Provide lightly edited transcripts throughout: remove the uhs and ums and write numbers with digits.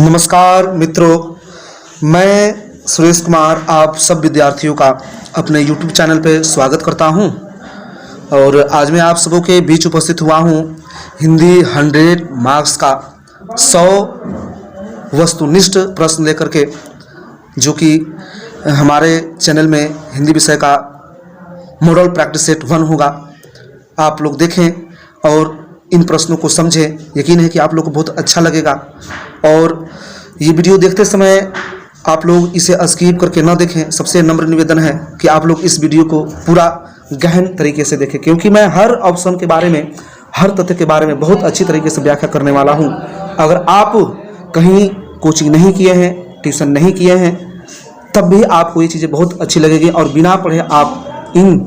नमस्कार मित्रों, मैं सुरेश कुमार आप सब विद्यार्थियों का अपने YouTube चैनल पर स्वागत करता हूं। और आज मैं आप सबों के बीच उपस्थित हुआ हूं हिंदी 100 मार्क्स का 100 वस्तुनिष्ठ प्रश्न लेकर के, जो कि हमारे चैनल में हिंदी विषय का मॉडल प्रैक्टिस सेट 1 होगा। आप लोग देखें और इन प्रश्नों को समझें। यकीन है कि आप लोग को बहुत अच्छा लगेगा। और ये वीडियो देखते समय आप लोग इसे स्किप करके ना देखें। सबसे नम्र निवेदन है कि आप लोग इस वीडियो को पूरा गहन तरीके से देखें, क्योंकि मैं हर ऑप्शन के बारे में, हर तथ्य के बारे में बहुत अच्छी तरीके से व्याख्या करने वाला हूँ। अगर आप कहीं कोचिंग नहीं किए हैं, ट्यूशन नहीं किए हैं, तब भी आपको ये चीज़ें बहुत अच्छी लगेगी। और बिना पढ़े आप इन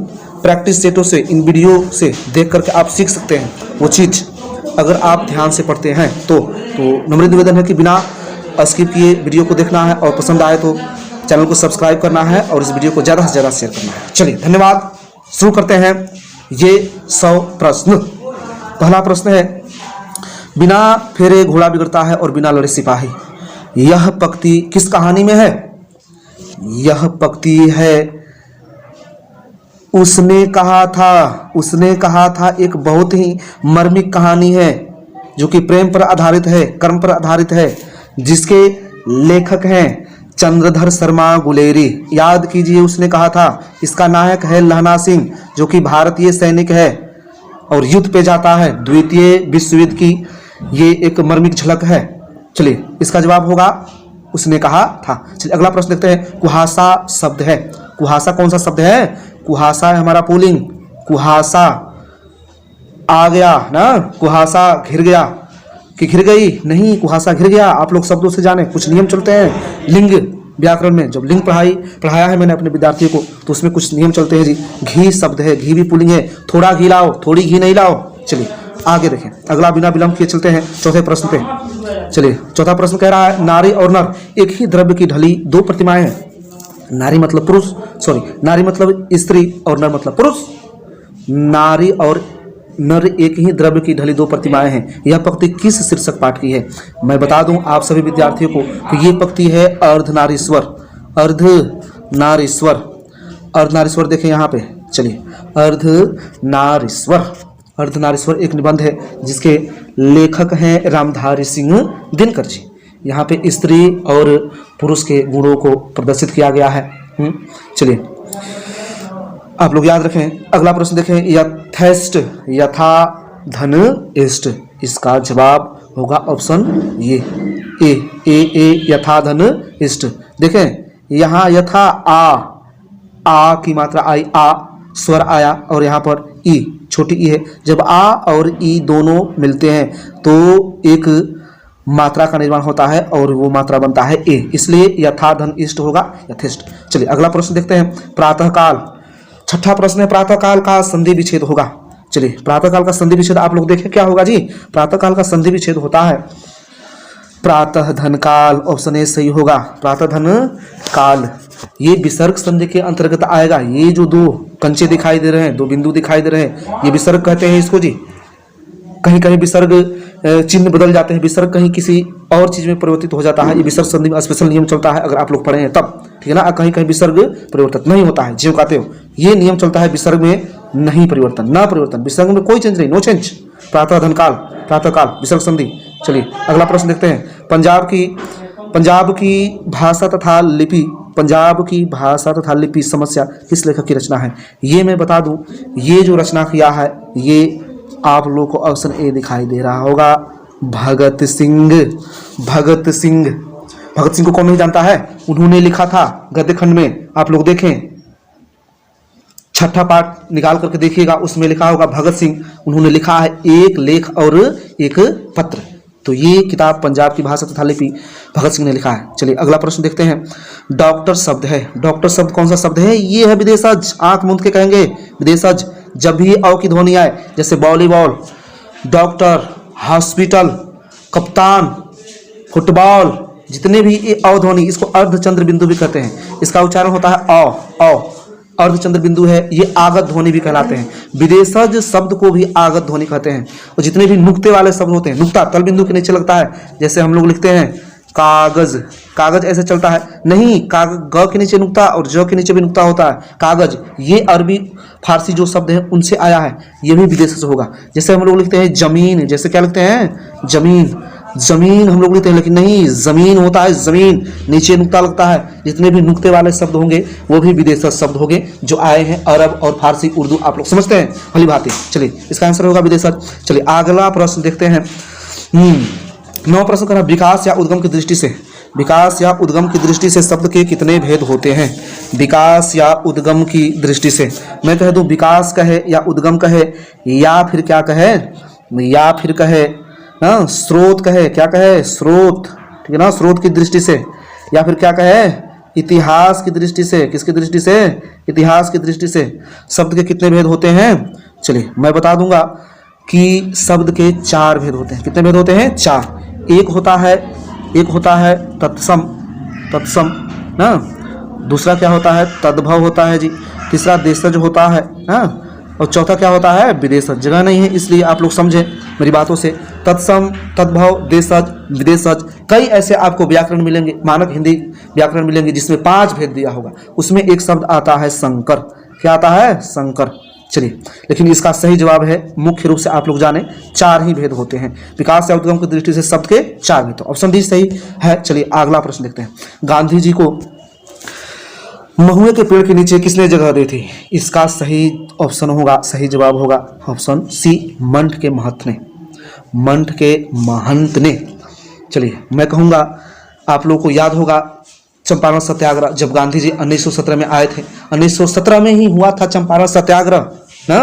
प्रैक्टिस सेटों से, इन वीडियो से देख करके आप सीख सकते हैं वो चीज़, अगर आप ध्यान से पढ़ते हैं तो नम्र निवेदन है कि बिना स्किप किए वीडियो को देखना है, और पसंद आए तो चैनल को सब्सक्राइब करना है और इस वीडियो को ज़्यादा से ज़्यादा शेयर करना है। चलिए, धन्यवाद। शुरू करते हैं ये 100 प्रश्न। पहला प्रश्न है, बिना फेरे घोड़ा बिगड़ता है और बिना लड़े सिपाही। यह पंक्ति किस कहानी में है? यह पंक्ति है उसने कहा था, एक बहुत ही मार्मिक कहानी है जो कि प्रेम पर आधारित है, कर्म पर आधारित है, जिसके लेखक हैं चंद्रधर शर्मा गुलेरी। याद कीजिए, उसने कहा था। इसका नायक है लहना सिंह, जो कि भारतीय सैनिक है और युद्ध पे जाता है। द्वितीय विश्व युद्ध की ये एक मार्मिक झलक है। चलिए, इसका जवाब होगा उसने कहा था। चलिए, अगला प्रश्न देखते हैं। कुहासा शब्द है। कुहासा कौन सा शब्द है? कुहासा है हमारा पुल्लिंग। कुहासा आ गया ना, कुहासा घिर गया कि घिर गई? नहीं, कुहासा घिर गया। आप लोग शब्दों से जाने, कुछ नियम चलते हैं लिंग व्याकरण में। जब लिंग पढ़ाया है मैंने अपने विद्यार्थियों को, तो उसमें कुछ नियम चलते हैं जी। घी शब्द है, घी भी पुल्लिंग है। थोड़ा घी लाओ, थोड़ी घी नहीं लाओ। चलिए आगे देखें। अगला बिना विलंब किए चलते हैं चौथे प्रश्न पे। चलिए, चौथा प्रश्न कह रहा है, नारी और नर एक ही द्रव्य की ढली दो प्रतिमाएं हैं। नारी मतलब पुरुष, नारी मतलब स्त्री और नर मतलब पुरुष। नारी और नर एक ही द्रव्य की ढली दो प्रतिमाएं हैं। यह पंक्ति किस शीर्षक पाठ की है? मैं बता दूं आप सभी विद्यार्थियों को कि यह पंक्ति है अर्धनारीश्वर। अर्धनारीश्वर, अर्धनारीश्वर देखें यहाँ पे। चलिए, अर्धनारीश्वर, अर्धनारीश्वर एक निबंध है जिसके लेखक हैं रामधारी सिंह दिनकर जी। यहाँ पे स्त्री और पुरुष के गुणों को प्रदर्शित किया गया है। चलिए, आप लोग याद रखें। अगला प्रश्न देखें। यथेष्ट, यथा धन इष्ट। इसका जवाब होगा ऑप्शन ये, ए यथा धन इष्ट। देखें यहाँ यथा आ की मात्रा आई, आ स्वर आया, और यहाँ पर ई छोटी ई है। जब आ और ई दोनों मिलते हैं तो एक मात्रा का निर्माण होता है और वो मात्रा बनता है ए, इसलिए यथा धन इष्ट होगा यथेष्ट। चलिए, अगला प्रश्न देखते हैं। प्रातःकाल, छठा प्रश्न है, प्रातःकाल का संधि विच्छेद होगा। चलिए, प्रातःकाल का संधि विच्छेद आप लोग देखें क्या होगा जी। प्रातःकाल का संधि विच्छेद होता है प्रातः धन काल। ऑप्शन ए सही होगा, प्रातः धन काल। ये विसर्ग संधि के अंतर्गत आएगा। ये जो दो कंचे दिखाई दे रहे हैं, दो बिंदु दिखाई दे रहे हैं, ये विसर्ग कहते हैं इसको जी। कहीं कहीं विसर्ग चिन्ह बदल जाते हैं, विसर्ग कहीं किसी और चीज में परिवर्तित हो जाता है। ये विसर्ग संधि में स्पेशल नियम चलता है, अगर आप लोग पढ़े हैं तब, ठीक है ना। कहीं कहीं विसर्ग परिवर्तित नहीं होता है, ज्यों कहते हो, ये नियम चलता है। विसर्ग में नहीं परिवर्तन, ना परिवर्तन, विसर्ग में कोई चेंज नहीं, नो चेंज। प्रातः धन काल, प्रातःकाल, विसर्ग संधि। चलिए, अगला प्रश्न देखते हैं। पंजाब की भाषा तथा लिपि, पंजाब की भाषा तथा लिपि समस्या किस लेखक की रचना है? ये मैं बता दूं, ये जो रचना किया है ये आप लोगों को ऑप्शन ए दिखाई दे रहा होगा, भगत सिंह। भगत सिंह को कौन नहीं जानता है? उन्होंने लिखा था गद्य खंड में। आप लोग देखें, छठा पाठ निकाल करके देखिएगा, उसमें लिखा होगा भगत सिंह। उन्होंने लिखा है एक लेख और एक पत्र। तो ये किताब पंजाब की भाषा तथा लिपि भगत सिंह ने लिखा है। चलिए, अगला प्रश्न देखते हैं। डॉक्टर शब्द है। डॉक्टर शब्द कौन सा शब्द है? ये है विदेशज। आंख मूंद के कहेंगे विदेशज। जब भी अ की ध्वनि आए, जैसे वॉलीबॉल, डॉक्टर, हॉस्पिटल, कप्तान, फुटबॉल, जितने भी ये अ ध्वनि, इसको अर्धचंद्र बिंदु भी कहते हैं। इसका उच्चारण होता है अ। अर्धचंद्र बिंदु है, ये आगत ध्वनि भी कहलाते हैं। विदेशज शब्द को भी आगत ध्वनि कहते हैं। और जितने भी नुक्ते वाले शब्द होते हैं, नुक्ता तल बिंदु के नीचे लगता है, जैसे हम लोग लिखते हैं कागज, कागज ऐसे चलता है नहीं, ग के नीचे नुक्ता और ज के नीचे भी नुक्ता होता है। कागज ये अरबी फारसी जो शब्द है उनसे आया है, ये भी विदेश से होगा। जैसे हम लोग लिखते हैं जमीन, जैसे क्या लिखते हैं जमीन, जमीन हम लोग लिखते हैं, लेकिन नहीं जमीन होता है जमीन, नीचे नुक्ता लगता है। जितने भी नुक्ते वाले शब्द होंगे वो भी विदेशी शब्द होंगे जो आए हैं अरब और फारसी उर्दू, आप लोग समझते हैं भली भांति। चलिए इसका आंसर होगा विदेशी। चलिए अगला प्रश्न देखते हैं। 9 प्रश्न करना, विकास या उद्गम की दृष्टि से, विकास या उद्गम की दृष्टि से शब्द के कितने भेद होते हैं? विकास या उद्गम की दृष्टि से मैं कह दूं विकास कहे या उद्गम कहे या फिर क्या कहे, या फिर कहे ना स्रोत कहे, क्या कहे स्रोत, ठीक है ना, स्रोत की दृष्टि से, या फिर क्या कहे इतिहास की दृष्टि से। किसकी दृष्टि से? इतिहास की दृष्टि से शब्द के कितने भेद होते हैं? चलिए मैं बता दूंगा कि शब्द के 4 भेद होते हैं। कितने भेद होते हैं? 4। एक होता है तत्सम, तत्सम ना, दूसरा क्या होता है तद्भव होता है जी, तीसरा देशज होता है ना, और चौथा क्या होता है विदेशज। जगह नहीं है इसलिए आप लोग समझे मेरी बातों से, तत्सम, तद्भव, देशज, विदेशज। कई ऐसे आपको व्याकरण मिलेंगे, मानक हिंदी व्याकरण मिलेंगे जिसमें 5 भेद दिया होगा, उसमें एक शब्द आता है संकर। क्या आता है? संकर। चलिए लेकिन इसका सही जवाब है, मुख्य रूप से आप लोग जाने 4 ही भेद होते हैं विकास या उद्गम की दृष्टि से शब्द के 4 भेद। तो ऑप्शन डी सही है। चलिए अगला प्रश्न देखते हैं। गांधी जी को महुए के पेड़ के नीचे किसने जगह दी थी? इसका सही ऑप्शन होगा, सही जवाब होगा ऑप्शन सी, मंठ के महंत ने, मंठ के महंत ने। चलिए मैं कहूँगा आप लोगों को याद होगा चंपारण सत्याग्रह, जब गांधी जी 1917 में आए थे, 1917 में ही हुआ था चंपारण सत्याग्रह ना।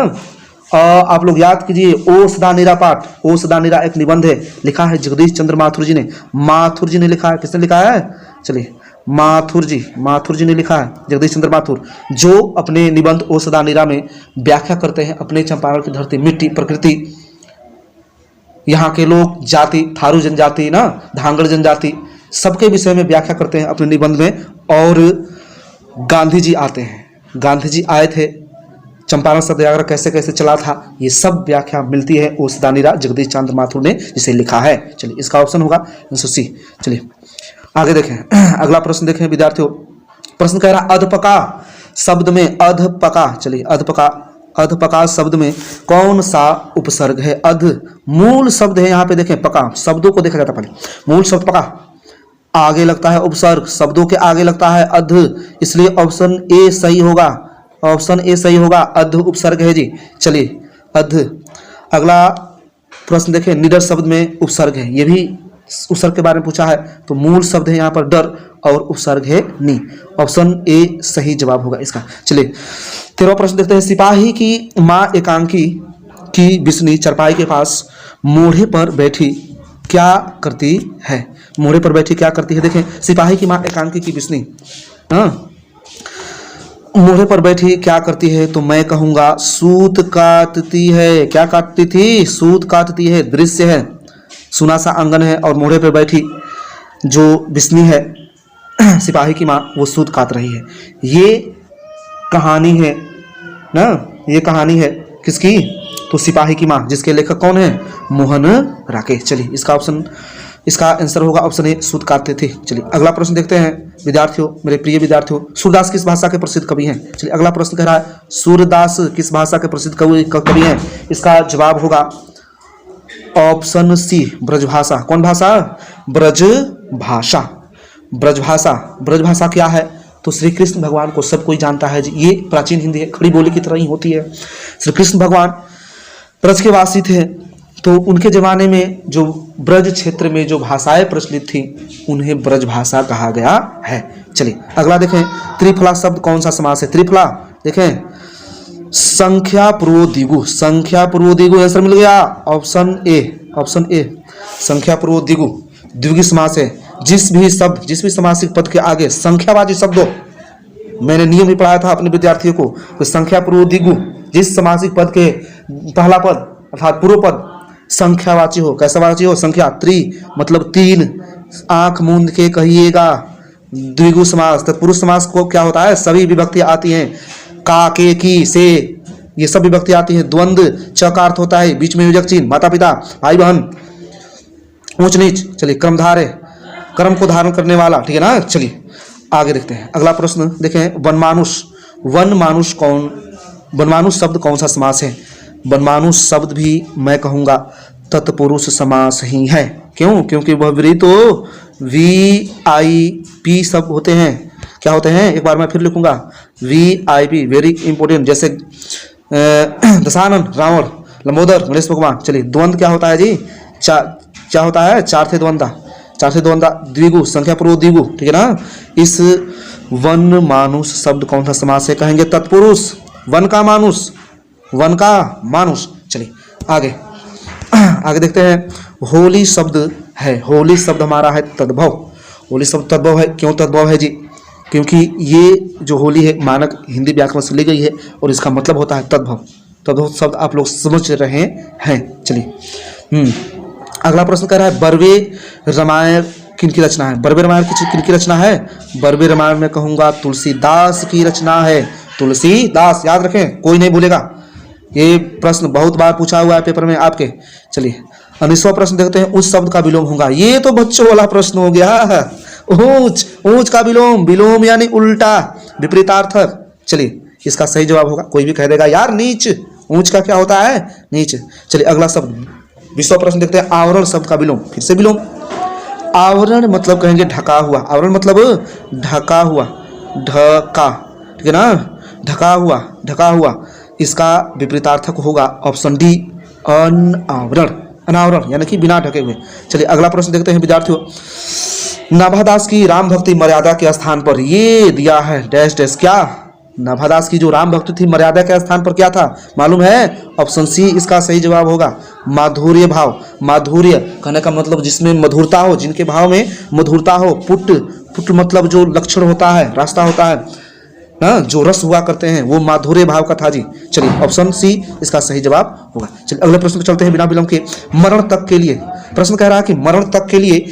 आप लोग याद कीजिए, ओ सदा निरा पाठ, ओ सदा निरा एक निबंध है, लिखा है जगदीश चंद्र माथुर जी ने, माथुर जी ने लिखा है। किसने लिखा है? चलिए माथुर जी ने लिखा है, जगदीश चंद्र माथुर, जो अपने निबंध ओ सदा निरा में व्याख्या करते हैं अपने चंपारण की धरती, मिट्टी, प्रकृति, यहाँ के लोग, जाति, थारू जनजाति ना, धांगड़ जनजाति, सबके विषय में व्याख्या करते हैं अपने निबंध में। और गांधी जी आते हैं, गांधी जी आए थे, चंपारण सत्याग्रह कैसे कैसे चला था, ये सब व्याख्या मिलती है ओ सदा निरा, जगदीश चंद्र माथुर ने जिसे लिखा है। चलिए इसका ऑप्शन होगा आंसर सी। चलिए आगे देखें, अगला प्रश्न देखें विद्यार्थियों। प्रश्न कह रहा अधपका शब्द में, अधपका, चलिए अधपका, अधपका शब्द में कौन सा उपसर्ग है? अध मूल शब्द है, यहाँ पे देखें पका, शब्दों को देखा जाता पहले, मूल शब्द पका, आगे लगता है उपसर्ग, शब्दों के आगे लगता है अध, इसलिए ऑप्शन ए सही होगा, ऑप्शन ए सही होगा, अध उपसर्ग है जी। चलिए अध। अगला प्रश्न देखें, निडर शब्द में उपसर्ग है, ये भी उपसर्ग के बारे में पूछा है, तो मूल शब्द है यहाँ पर डर और उपसर्ग है नी, ऑप्शन ए सही जवाब होगा इसका। चलिए 13वां प्रश्न देखते हैं। सिपाही की माँ एकांकी की बिस्नी चरपाई के पास मोढ़े पर बैठी क्या करती है? मोढ़े पर बैठी क्या करती है? देखें, सिपाही की माँ एकांकी की बिस्नी मोढ़े पर बैठी क्या करती है? तो मैं कहूँगा सूत काटती है। क्या काटती थी? सूत काटती है। दृश्य है, सुना सा आंगन है और मोढ़े पर बैठी जो बिस्नी है सिपाही की माँ, वो सूत काट रही है। ये कहानी है ना, ये कहानी है किसकी? तो सिपाही की माँ, जिसके लेखक कौन है? मोहन राकेश। चलिए इसका ऑप्शन, इसका आंसर होगा ऑप्शन ए, सूत काटते थे। चलिए अगला प्रश्न देखते हैं विद्यार्थियों, मेरे प्रिय विद्यार्थियों। सूरदास किस भाषा के प्रसिद्ध कवि हैं? चलिए अगला प्रश्न कह रहा है सूरदास किस भाषा के प्रसिद्ध कवि हैं? इसका जवाब होगा ऑप्शन सी, ब्रजभाषा। कौन भाषा? ब्रजभाषा। ब्रजभाषा, ब्रजभाषा क्या है? तो श्री कृष्ण भगवान को सब कोई जानता है जी, ये प्राचीन हिंदी है, खड़ी बोली की तरह ही होती है। श्री कृष्ण भगवान ब्रज के वासी थे, तो उनके जमाने में जो ब्रज क्षेत्र में जो भाषाएं प्रचलित थी उन्हें ब्रजभाषा कहा गया है। चलिए अगला देखें, त्रिफला शब्द कौन सा समास है? त्रिफला देखें, संख्या पूर्व द्विगु, संख्या पूर्व द्विगु आंसर मिल गया, ऑप्शन ए, ऑप्शन ए संख्या पूर्व द्विगु, द्विगु समास है। जिस भी शब्द, जिस भी समासिक पद के आगे संख्यावाची शब्द हो, मैंने नियम ही पढ़ाया था अपने विद्यार्थियों को, तो संख्या पूर्व द्विगु, जिस समासिक पद के पहला पद अर्थात पूर्व पद संख्यावाची हो, कैसा वाची हो? संख्या, त्रि मतलब 3, आंख मूंद के कहिएगा, द्विगु समास। तो पुरुष समास को क्या होता है? सभी विभक्ति आती हैं, का, के, की, से, ये सब विभक्ति आती है। द्वंद्व, च का अर्थ होता है बीच में योजक चिन्ह, माता पिता, भाई बहन, ऊंच नीच। चलिए क्रमधारय, कर्म को धारण करने वाला, ठीक है ना। चलिए आगे देखते हैं अगला प्रश्न देखें। वनमानुष, वनमानुष वनमानुष शब्द कौन सा समास है? वनमानुष शब्द भी मैं कहूँगा तत्पुरुष समास ही है। क्यों? क्योंकि वह तो VIP सब होते हैं। क्या होते हैं? एक बार मैं फिर लिखूंगा, VIP, वेरी इंपॉर्टेंट। जैसे दशानन, रावण, लंबोदर, गणेश भगवान। चलिए द्वंद्व क्या होता है जी? क्या होता है? चार थे द्वंद्व, द्विगु, संख्या पूर्व द्विगु, ठीक है ना। इस वन मानुष शब्द कौन सा समास है? कहेंगे तत्पुरुष, वन का मानुष, वन का मानुष। चलिए आगे देखते हैं। होली शब्द है, होली शब्द हमारा है तद्भव। होली शब्द तद्भव है। क्यों तद्भव है जी? क्योंकि ये जो होली है मानक हिंदी व्याकरण से ली गई है और इसका मतलब होता है तद्भव। तद्भव शब्द आप लोग समझ रहे हैं। चलिए अगला प्रश्न कह रहा है बर्वे रामायण किनकी रचना है? बर्वे रामायण किनकी रचना है? बर्वे रामायण में कहूँगा तुलसीदास की रचना है। तुलसीदास, याद रखें, कोई नहीं भूलेगा। ये प्रश्न बहुत बार पूछा हुआ है पेपर में आपके। चलिए 19वां प्रश्न देखते हैं। उस शब्द का विलोम होगा। ये तो बच्चों वाला प्रश्न हो गया। ऊंच, ऊंच का विलोम, विलोम यानी उल्टा, विपरीतार्थक। चलिए इसका सही जवाब होगा, कोई भी कह देगा यार नीच, ऊंच का क्या होता है? नीच। चलिए अगला शब्द 20वां प्रश्न देखते हैं। आवरण शब्द का विलोम, फिर से विलोम। आवरण मतलब कहेंगे ढका हुआ। आवरण मतलब ढका हुआ, ढका, ठीक है ना, ढका हुआ, ढका हुआ। इसका विपरीतार्थक होगा ऑप्शन डी, अनावरण, अनावरण यानी कि बिना ढके हुए। चलिए अगला प्रश्न देखते हैं विद्यार्थियों। नाभादास की राम भक्ति मर्यादा के स्थान पर ये दिया है डैश डैश। क्या? नाभादास की जो राम भक्ति थी मर्यादा के स्थान पर क्या था? मालूम है? ऑप्शन सी इसका सही जवाब होगा, माधुर्य भाव। माधुर्य कहने का मतलब जिसमें मधुरता हो, जिनके भाव में मधुरता हो। पुट, पुट मतलब जो लक्षण होता है, रास्ता होता है ना, जो रस हुआ करते हैं, वो माधुर्य भाव का था जी। चलिए ऑप्शन सी इसका सही जवाब होगा। चलिए अगले प्रश्न पे चलते हैं बिना विलंब के। मरण तक के लिए प्रश्न कह रहा है कि मरण तक के लिए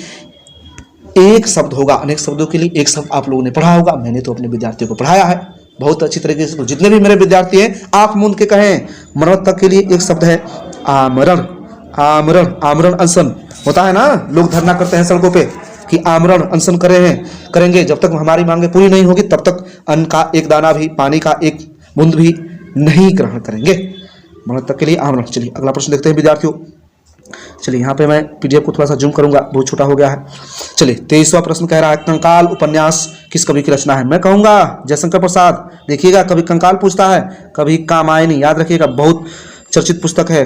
एक शब्द होगा। अनेक शब्दों के लिए एक शब्द आप लोगों ने पढ़ा होगा, मैंने तो अपने विद्यार्थियों को पढ़ाया है बहुत अच्छी तरीके से। तो जितने भी मेरे विद्यार्थी हैं आंख मूंद के कहें, मरण तक के लिए एक शब्द है आमरण। आमरण, आमरण अनशन होता है ना, लोग धरना करते हैं सड़कों पे कि आमरण अनशन करेंगे, जब तक हमारी मांगे पूरी नहीं होगी तब तक अन्न का एक दाना भी, पानी का एक बूंद भी नहीं ग्रहण करेंगे। मरण तक के लिए आमरण। चलिए अगला प्रश्न देखते हैं विद्यार्थियों। चलिए यहाँ पे मैं PDF को थोड़ा सा जूम करूंगा, बहुत छोटा हो गया है। चलिए 23वां प्रश्न कह रहा है कंकाल उपन्यास किस कवि की रचना है? मैं कहूँगा जयशंकर प्रसाद। देखिएगा कभी कंकाल पूछता है, कभी कामायनी, याद रखिएगा, बहुत चर्चित पुस्तक है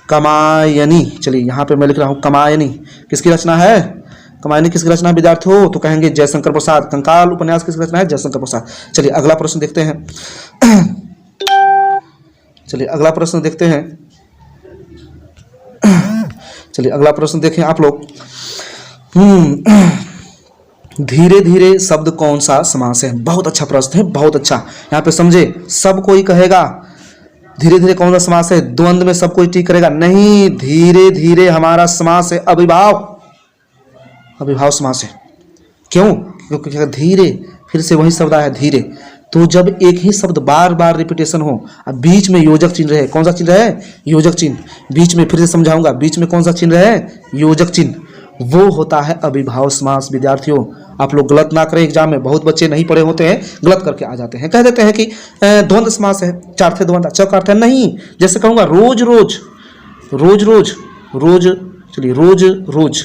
कामायनी। चलिए यहाँ पे मैं लिख रहा हूँ कामायनी किसकी रचना है? कामायनी किसकी रचना है विद्यार्थियों? तो कहेंगे जयशंकर प्रसाद। कंकाल उपन्यास किसकी रचना है? जयशंकर प्रसाद। चलिए अगला प्रश्न देखते हैं। चलिए अगला प्रश्न देखते हैं। चलिए अगला प्रश्न देखें आप लोग। धीरे धीरे शब्द कौन सा समास है? बहुत अच्छा प्रश्न है, बहुत अच्छा। यहाँ पे समझे, सब कोई कहेगा धीरे धीरे कौन सा समास है? द्वंद्व में सब कोई टिक करेगा नहीं। धीरे धीरे हमारा समास है अविभाव, अविभाव समास है। क्यों? क्योंकि धीरे, फिर से वही शब्द आया धीरे। तो जब एक ही शब्द बार बार रिपीटेशन हो, अब बीच में योजक चिन्ह रहे, कौन सा चिन्ह रहे? योजक चिन्ह। बीच में, फिर से समझाऊंगा, बीच में कौन सा चिन्ह रहे? योजक चिन्ह। वो होता है अविभाव समास। विद्यार्थियों आप लोग गलत ना करें, एग्जाम में बहुत बच्चे नहीं पढ़े होते हैं, गलत करके आ जाते हैं, कह देते हैं कि द्वंद्व समास है, चार थे द्वंद्व, चौका अर्थ है। नहीं, जैसे कहूँगा रोज रोज, रोज रोज, रोज, चलिए रोज रोज,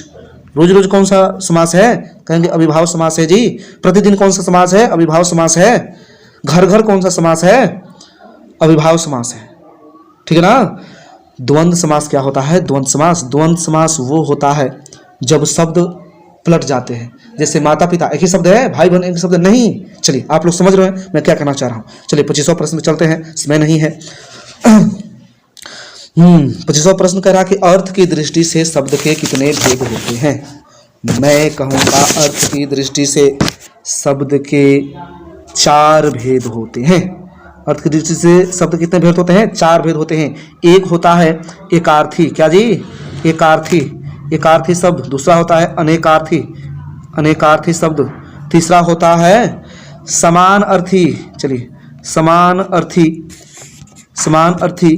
रोज रोज कौन सा समास है? कहेंगे अविभाव समास है जी। प्रतिदिन कौन सा समास है? अविभाव समास है। घर घर कौन सा समास है? अविभाव समास है, ठीक है ना। द्वंद्व समास क्या होता है? द्वंद्व समास, द्वंद्व समास वो होता है जब शब्द पलट जाते हैं। जैसे माता पिता एक ही शब्द है, भाई बहन एक ही शब्द नहीं। चलिए आप लोग समझ रहे हैं मैं क्या कहना चाह रहा हूँ। चलिए 25वां प्रश्न में चलते हैं, समय नहीं है। 25वां प्रश्न कह रहा कि अर्थ की दृष्टि से शब्द के कितने भेद होते हैं? मैं कहूँगा अर्थ की दृष्टि से शब्द के 4 भेद होते हैं। अर्थ की दृष्टि से शब्द कितने भेद होते हैं? 4 भेद होते हैं। एक होता है एकार्थी, क्या जी? एकार्थी, एकार्थी शब्द। दूसरा होता है अनेकार्थी, अनेकार्थी शब्द। तीसरा होता है समान अर्थी, चलिए समान अर्थी, समान अर्थी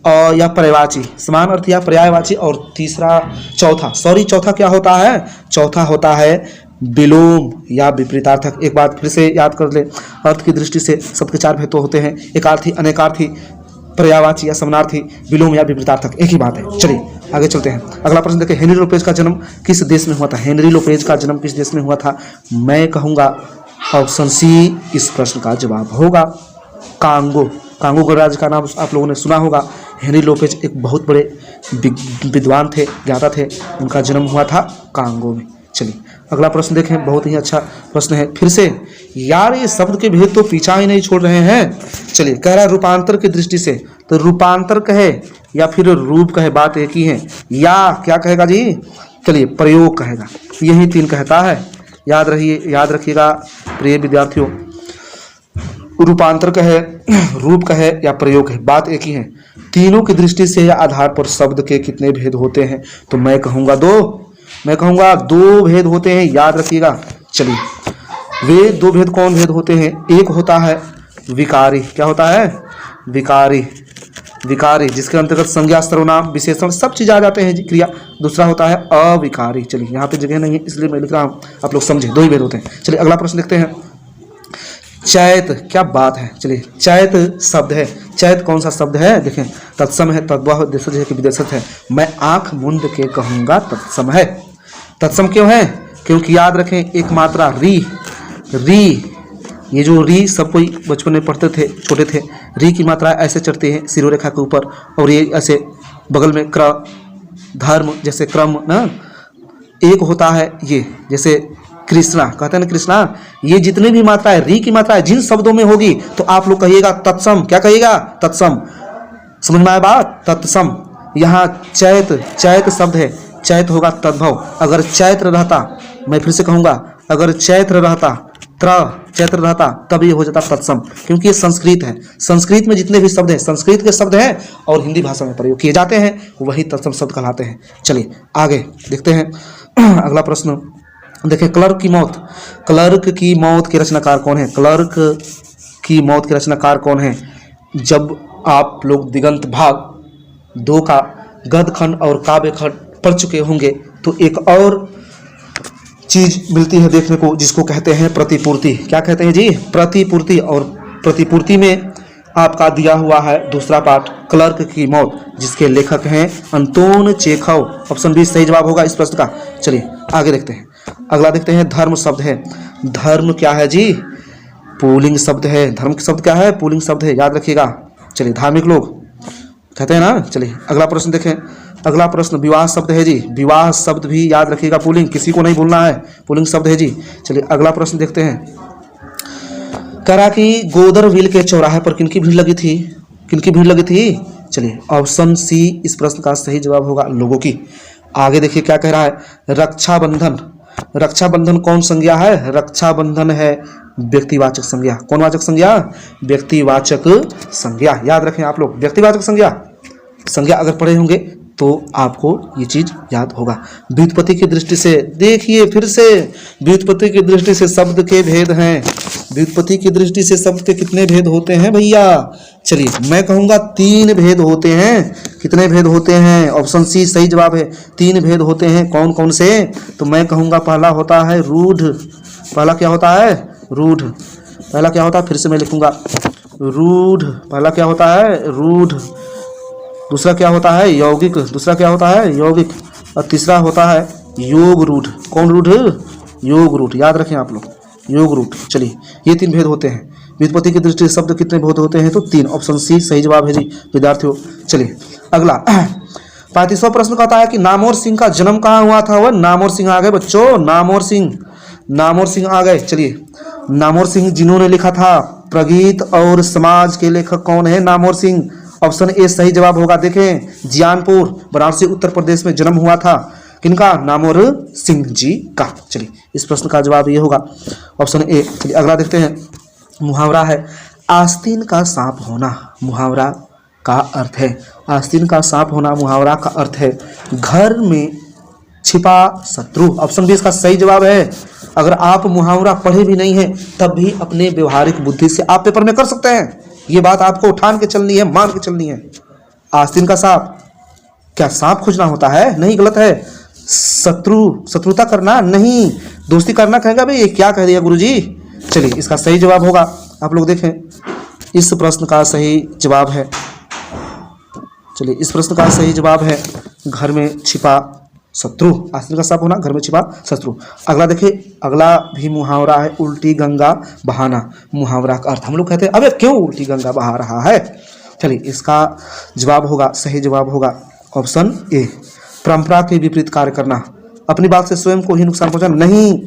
या पर्यायवाची, समान अर्थ या पर्यायवाची। और तीसरा चौथा क्या होता है? चौथा होता है विलोम या विपरीतार्थक। एक बात फिर से याद कर ले, अर्थ की दृष्टि से शब्द के 4 भेद तो होते हैं, एकार्थी, अनेकार्थी, पर्यायवाची या समानार्थी, विलोम या विपरीतार्थक, एक ही बात है। चलिए आगे चलते हैं। अगला प्रश्न देखिए, हेनरी लोपेज का जन्म किस देश में हुआ था? हेनरी लोपेज का जन्म किस देश में हुआ था? मैं कहूँगा ऑप्शन सी इस प्रश्न का जवाब होगा कांगो। कांगो गणराज्य का नाम आप लोगों ने सुना होगा। हेनरी लोपेज एक बहुत बड़े विद्वान थे, ज्ञाता थे, उनका जन्म हुआ था कांगो में। चलिए अगला प्रश्न देखें, बहुत ही अच्छा प्रश्न है। फिर से यार ये शब्द के भेद तो पीछा ही नहीं छोड़ रहे हैं। चलिए कह रहा है रूपांतर की दृष्टि से, तो रूपांतर कहे या फिर रूप कहे बात एक ही है, या क्या कहेगा जी? चलिए प्रयोग कहेगा, यही 3 कहता है। याद रखिएगा प्रिय विद्यार्थियों, रूपांतर कहे, रूप कहे या प्रयोग है, बात एक ही है। तीनों की दृष्टि से या आधार पर शब्द के कितने भेद होते हैं? तो मैं कहूँगा 2 भेद होते हैं, याद रखिएगा। चलिए वे 2 भेद कौन भेद होते हैं? एक होता है विकारी, क्या होता है? विकारी जिसके अंतर्गत संज्ञा, सर्वनाम, विशेषण सब चीज आ जाते हैं जी, क्रिया। दूसरा होता है अविकारी। चलिए यहाँ पे जगह नहीं है इसलिए मैं लिख रहा हूँ, आप लोग समझे, 2 ही भेद होते हैं। चलिए अगला प्रश्न देखते हैं। चैत, क्या बात है। चलिए चैत शब्द है, चैत कौन सा शब्द है? देखें तत्सम है, तद्भव, देशज है कि विदेशज है? मैं आंख मूंद के कहूँगा तत्सम है। तत्सम क्यों है? क्योंकि याद रखें एक मात्रा री, ये जो री सब कोई बचपन में पढ़ते थे, छोटे थे, री की मात्रा ऐसे चढ़ती है शिरोरेखा के ऊपर, और ये ऐसे बगल में क्र, धर्म जैसे क्रम ना, एक होता है ये, जैसे कृष्णा कहते हैं ना, कृष्णा, ये जितनी भी मात्रा है, री की मात्रा है, जिन शब्दों में होगी तो आप लोग कहिएगा तत्सम। क्या कहिएगा? तत्सम। समझ में आया बात? तत्सम। यहाँ चैत शब्द है, चैत होगा तद्भव। अगर चैत्र रहता, मैं फिर से कहूँगा, अगर चैत्र रहता तब ये हो जाता तत्सम, क्योंकि ये संस्कृत है। संस्कृत में जितने भी शब्द हैं, संस्कृत के शब्द हैं और हिंदी भाषा में प्रयोग किए जाते हैं, वही तत्सम शब्द कहलाते हैं। चलिए आगे देखते हैं। अगला प्रश्न देखिए, क्लर्क की मौत के रचनाकार कौन है? क्लर्क की मौत के रचनाकार कौन है? जब आप लोग दिगंत भाग 2 का गद्य खंड और काव्य खंड पढ़ चुके होंगे तो एक और चीज मिलती है देखने को, जिसको कहते हैं प्रतिपूर्ति। क्या कहते हैं जी? प्रतिपूर्ति। और प्रतिपूर्ति में आपका दिया हुआ है दूसरा पाठ, क्लर्क की मौत, जिसके लेखक हैं अंतोन चेखव। ऑप्शन बी सही जवाब होगा इस प्रश्न का। चलिए आगे देखते हैं। अगला देखते हैं, धर्म शब्द है। धर्म क्या है जी? पुल्लिंग शब्द है। धर्म शब्द क्या है? पुल्लिंग शब्द है, याद रखिएगा। चलिए धार्मिक लोग कहते हैं ना। चलिए अगला प्रश्न देखें। अगला प्रश्न विवाह शब्द है जी। विवाह शब्द भी याद रखिएगा, पुल्लिंग, किसी को नहीं भूलना है, पुल्लिंग शब्द है जी। चलिए अगला प्रश्न देखते हैं। करा कि गोदरविल के चौराहे पर किनकी भीड़ लगी थी? चलिए ऑप्शन सी इस प्रश्न का सही जवाब होगा, लोगों की। आगे देखिए क्या कह रहा है, रक्षाबंधन कौन संज्ञा है? रक्षाबंधन है व्यक्तिवाचक संज्ञा। कौन वाचक संज्ञा? व्यक्तिवाचक संज्ञा। याद रखें आप लोग, व्यक्तिवाचक संज्ञा अगर पढ़े होंगे तो आपको ये चीज याद होगा। व्युत्पत्ति की दृष्टि से देखिए, फिर से व्युत्पत्ति की दृष्टि से शब्द के भेद हैं। व्युत्पत्ति की दृष्टि से शब्द के कितने भेद होते हैं भैया? चलिए मैं कहूँगा 3 भेद होते हैं। कितने भेद होते हैं? ऑप्शन सी सही जवाब है, 3 भेद होते हैं। कौन कौन से? तो मैं कहूँगा पहला होता है रूढ़। पहला क्या होता है? रूढ़। पहला क्या होता है? फिर से मैं लिखूंगा रूढ़। पहला क्या होता है? रूढ़। दूसरा क्या होता है? यौगिक। दूसरा क्या होता है? यौगिक। और तीसरा होता है योग रूढ़। कौन रूढ़? योग रूढ़। याद रखें आप लोग, योग रूढ़। चलिए ये 3 भेद होते हैं। व्युत्पत्ति की दृष्टि से शब्द कितने भेद होते हैं? तो 3। ऑप्शन सी सही जवाब है जी विद्यार्थियों। चलिए अगला 35वां प्रश्न कहता है कि नामोर सिंह का जन्म कहाँ हुआ था? वह नामोर सिंह आ गए बच्चों, नामोर सिंह आ गए। चलिए नामोर सिंह जिन्होंने लिखा था प्रगीत और समाज के लेखक कौन है? नामोर सिंह। ऑप्शन ए सही जवाब होगा। देखें जियानपुर वाराणसी उत्तर प्रदेश में जन्म हुआ था। किनका? नामोर सिंह जी का। चलिए इस प्रश्न का जवाब ये होगा ऑप्शन ए। चलिए अगला देखते हैं। मुहावरा है आस्तीन का सांप होना। मुहावरा का अर्थ है, आस्तीन का सांप होना मुहावरा का अर्थ है घर में छिपा शत्रु। ऑप्शन बी इसका सही जवाब है। अगर आप मुहावरा पढ़े भी नहीं है तब भी अपने व्यवहारिक बुद्धि से आप पेपर में कर सकते हैं। ये बात आपको ठान के चलनी है, मान के चलनी है। आस्तीन का सांप, क्या सांप खोजना होता है? नहीं, गलत है। शत्रुता करना नहीं, दोस्ती करना कहेंगे। भाई ये क्या कह दिया गुरुजी? चलिए इसका सही जवाब होगा, आप लोग देखें, इस प्रश्न का सही जवाब है, चलिए इस प्रश्न का सही जवाब है घर में छिपा शत्रु। आस्तीन का सांप होना, घर में छिपा शत्रु। अगला देखिए, अगला भी मुहावरा है, उल्टी गंगा बहाना। मुहावरा का अर्थ हम लोग कहते हैं अबे क्यों उल्टी गंगा बहा रहा है? चलिए इसका जवाब होगा, सही जवाब होगा ऑप्शन ए, परंपरा के विपरीत कार्य करना, अपनी बात से स्वयं को ही नुकसान पहुंचाना। नहीं,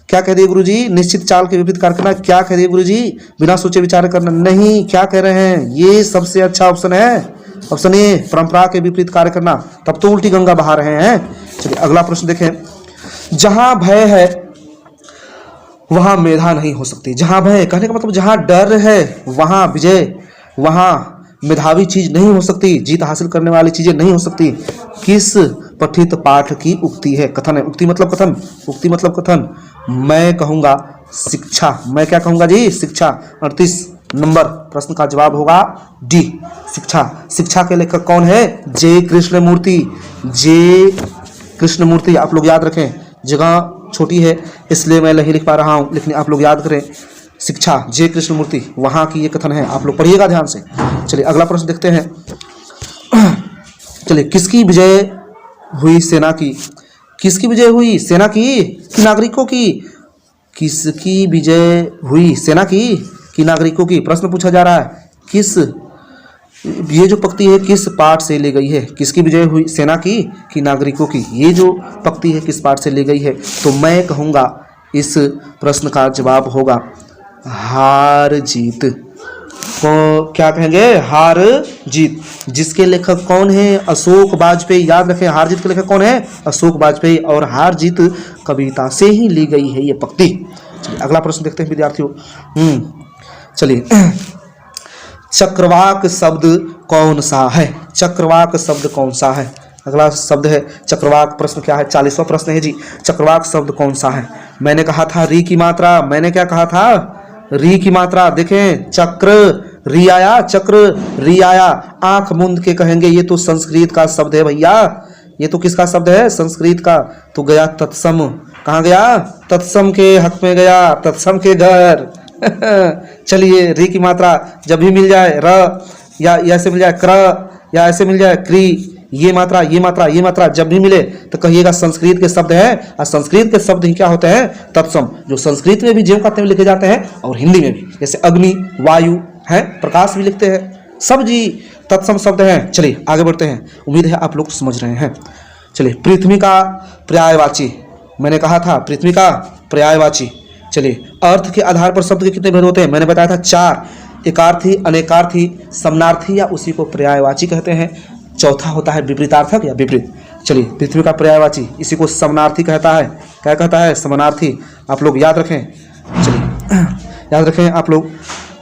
क्या कह दिए गुरुजी? निश्चित चाल के विपरीत कार्य करना। क्या कह दिए गुरुजी? बिना सोचे विचार करना। नहीं, क्या कह रहे हैं? ये सबसे अच्छा ऑप्शन है, ऑप्शन ए, परंपरा के विपरीत कार्य करना। तब तो उल्टी गंगा बहा रहे हैं। चलिए अगला प्रश्न देखें, जहां भय है वहां मेधा नहीं हो सकती। जहां भय कहने का मतलब जहां डर है वहां विजय, वहां मेधावी चीज नहीं हो सकती, जीत हासिल करने वाली चीजें नहीं हो सकती। किस पठित पाठ की उक्ति है? कथन है। उक्ति मतलब कथन, उक्ति मतलब कथन। मैं कहूंगा शिक्षा। मैं क्या कहूंगा जी? शिक्षा। 38 नंबर प्रश्न का जवाब होगा डी, शिक्षा। शिक्षा के लेखक कौन है? जे कृष्णमूर्ति। जे कृष्णमूर्ति, आप लोग याद रखें, जगह छोटी है इसलिए मैं नहीं लिख पा रहा हूं, लेकिन आप लोग याद करें, शिक्षा, जे कृष्णमूर्ति, वहां की ये कथन है, आप लोग पढ़िएगा ध्यान से। चलिए अगला प्रश्न देखते हैं। चलिए, किसकी विजय हुई सेना की? किसकी विजय हुई? सेना की कि नागरिकों की? किसकी विजय हुई? सेना की कि नागरिकों की? प्रश्न पूछा जा रहा है। किस, ये जो पंक्ति है किस पाठ से ली गई है? किसकी विजय हुई? सेना की कि नागरिकों की? ये जो पंक्ति है किस पाठ से ली गई है? तो मैं कहूँगा इस प्रश्न का जवाब होगा हार जीत। को क्या कहेंगे? हार जीत। जिसके लेखक कौन है? अशोक वाजपेयी। याद रखें, हार जीत के लेखक कौन है? अशोक वाजपेयी। और हार जीत कविता से ही ली गई है ये पंक्ति। चलिए अगला प्रश्न देखते हैं विद्यार्थियों। चलिए, चक्रवाक शब्द कौन सा है? चक्रवाक शब्द कौन सा है? अगला शब्द है चक्रवाक। प्रश्न क्या है? 40वां प्रश्न है जी, चक्रवाक शब्द कौन सा है? मैंने कहा था री की मात्रा। मैंने क्या कहा था? री की मात्रा। देखें, चक्र, री आया, चक्र, री आया। आंख मूंद के कहेंगे ये तो संस्कृत का शब्द है भैया। ये तो किसका शब्द है? संस्कृत का। तो गया तत्सम। कहाँ गया? तत्सम के हक में गया, तत्सम के घर। चलिए, री की मात्रा जब भी मिल जाए, र या ऐसे मिल जाए क्र, या ऐसे मिल जाए क्री, ये मात्रा, ये मात्रा, ये मात्रा जब भी मिले तो कहिएगा संस्कृत के शब्द है। और संस्कृत के शब्द ही क्या होते हैं? तत्सम, जो संस्कृत में भी ज्यों का त्यों लिखे जाते हैं और हिंदी में भी, जैसे अग्नि, वायु है, प्रकाश भी लिखते हैं, सब जी तत्सम शब्द हैं। चलिए आगे बढ़ते हैं, उम्मीद है आप लोग समझ रहे हैं। चलिए, पृथ्वी का पर्यायवाची। मैंने कहा था पृथ्वी का पर्यायवाची। चलिए, अर्थ के आधार पर शब्द के कितने भेद होते हैं? मैंने बताया था 4, एकार्थी, अनेकार्थी, समनार्थी या उसी को पर्यायवाची कहते हैं। चौथा होता है विपरीतार्थक या विपरीत। चलिए, पृथ्वी का पर्यायवाची, इसी को समनार्थी कहता है। क्या कहता है? समानार्थी। आप लोग याद रखें। चलिए याद रखें आप लोग।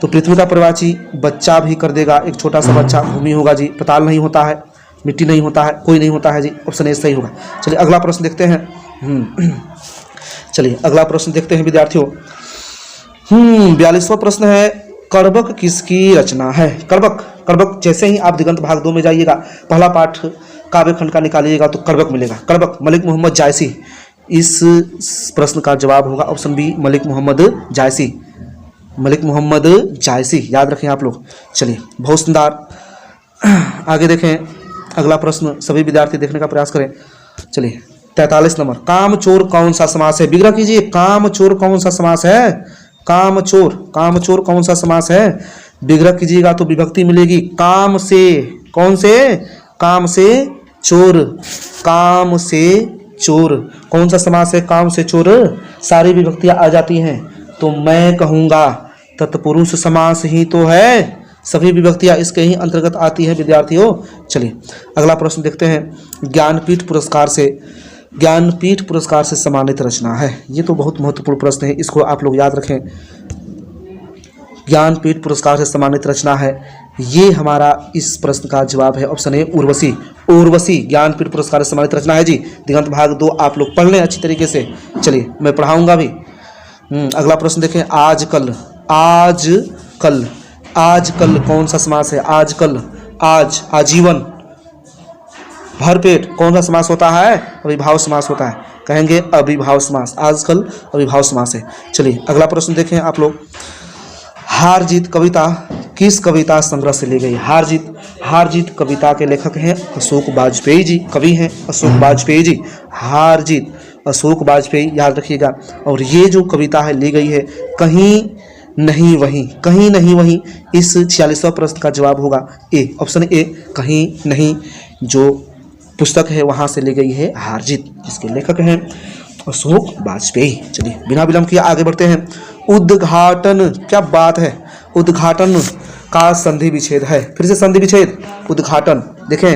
तो पृथ्वी का पर्यायवाची बच्चा भी कर देगा, एक छोटा सा बच्चा। भूमि होगा जी, पताल नहीं होता है, मिट्टी नहीं होता है, कोई नहीं होता है जी। ऑप्शन ए सही होगा। चलिए अगला प्रश्न देखते हैं। चलिए अगला प्रश्न देखते हैं विद्यार्थियों। 42वां प्रश्न है, कर्बक किसकी रचना है? कर्बक, कर्बक जैसे ही आप दिगंत भाग 2 में जाइएगा, पहला पाठ काव्य खंड का निकालिएगा तो कर्बक मिलेगा। कर्बक मलिक मोहम्मद जायसी। इस प्रश्न का जवाब होगा ऑप्शन बी, मलिक मोहम्मद जायसी। मलिक मोहम्मद जायसी, याद रखें आप लोग। चलिए बहुत सुंदर। आगे देखें अगला प्रश्न, सभी विद्यार्थी देखने का प्रयास करें। चलिए 43 नंबर, कामचोर कौन सा समास है? विग्रह कीजिए, कामचोर कौन सा समास है? कामचोर, कामचोर कौन सा समास है? विग्रह कीजिएगा तो विभक्ति मिलेगी। काम से, कौन से? काम से चोर, काम से चोर। कौन सा समास है? काम से चोर। सारी विभक्तियां आ जाती हैं। तो मैं कहूँगा तत्पुरुष समास ही तो है। सभी विभक्तियां इसके ही अंतर्गत आती हैं विद्यार्थियों। चलिए अगला प्रश्न देखते हैं। ज्ञानपीठ पुरस्कार से, ज्ञानपीठ पुरस्कार से सम्मानित रचना है। ये तो बहुत महत्वपूर्ण प्रश्न है, इसको आप लोग याद रखें। ज्ञानपीठ पुरस्कार से सम्मानित रचना है, ये हमारा इस प्रश्न का जवाब है ऑप्शन ए, उर्वशी। उर्वशी ज्ञानपीठ पुरस्कार से सम्मानित रचना है जी। दिगंत भाग 2 आप लोग पढ़ लें अच्छी तरीके से। चलिए मैं पढ़ाऊंगा भी। अगला प्रश्न देखें। आजकल, आजकल, आजकल कौन सा समास है? आजकल, आज, आजीवन, भरपेट कौन सा समास होता है? अविभाव समास होता है। कहेंगे अविभाव समास, आजकल अविभाव समास है। चलिए अगला प्रश्न देखें आप लोग। हार जीत कविता किस कविता संग्रह से ली गई? हार जीत कविता के लेखक हैं अशोक वाजपेयी जी, कवि हैं अशोक वाजपेयी जी। हार जीत अशोक वाजपेयी, याद रखिएगा। और ये जो कविता है ली गई है कहीं नहीं वहीं। इस 46वां प्रश्न का जवाब होगा ए, ऑप्शन ए, कहीं नहीं, जो पुस्तक है वहां से ली गई है हार जीत, जिसके लेखक हैं अशोक वाजपेयी। चलिए बिना विलंब किए आगे बढ़ते हैं। उद्घाटन, क्या बात है, उद्घाटन का संधि विच्छेद है। फिर से संधि विच्छेद, उद्घाटन। देखें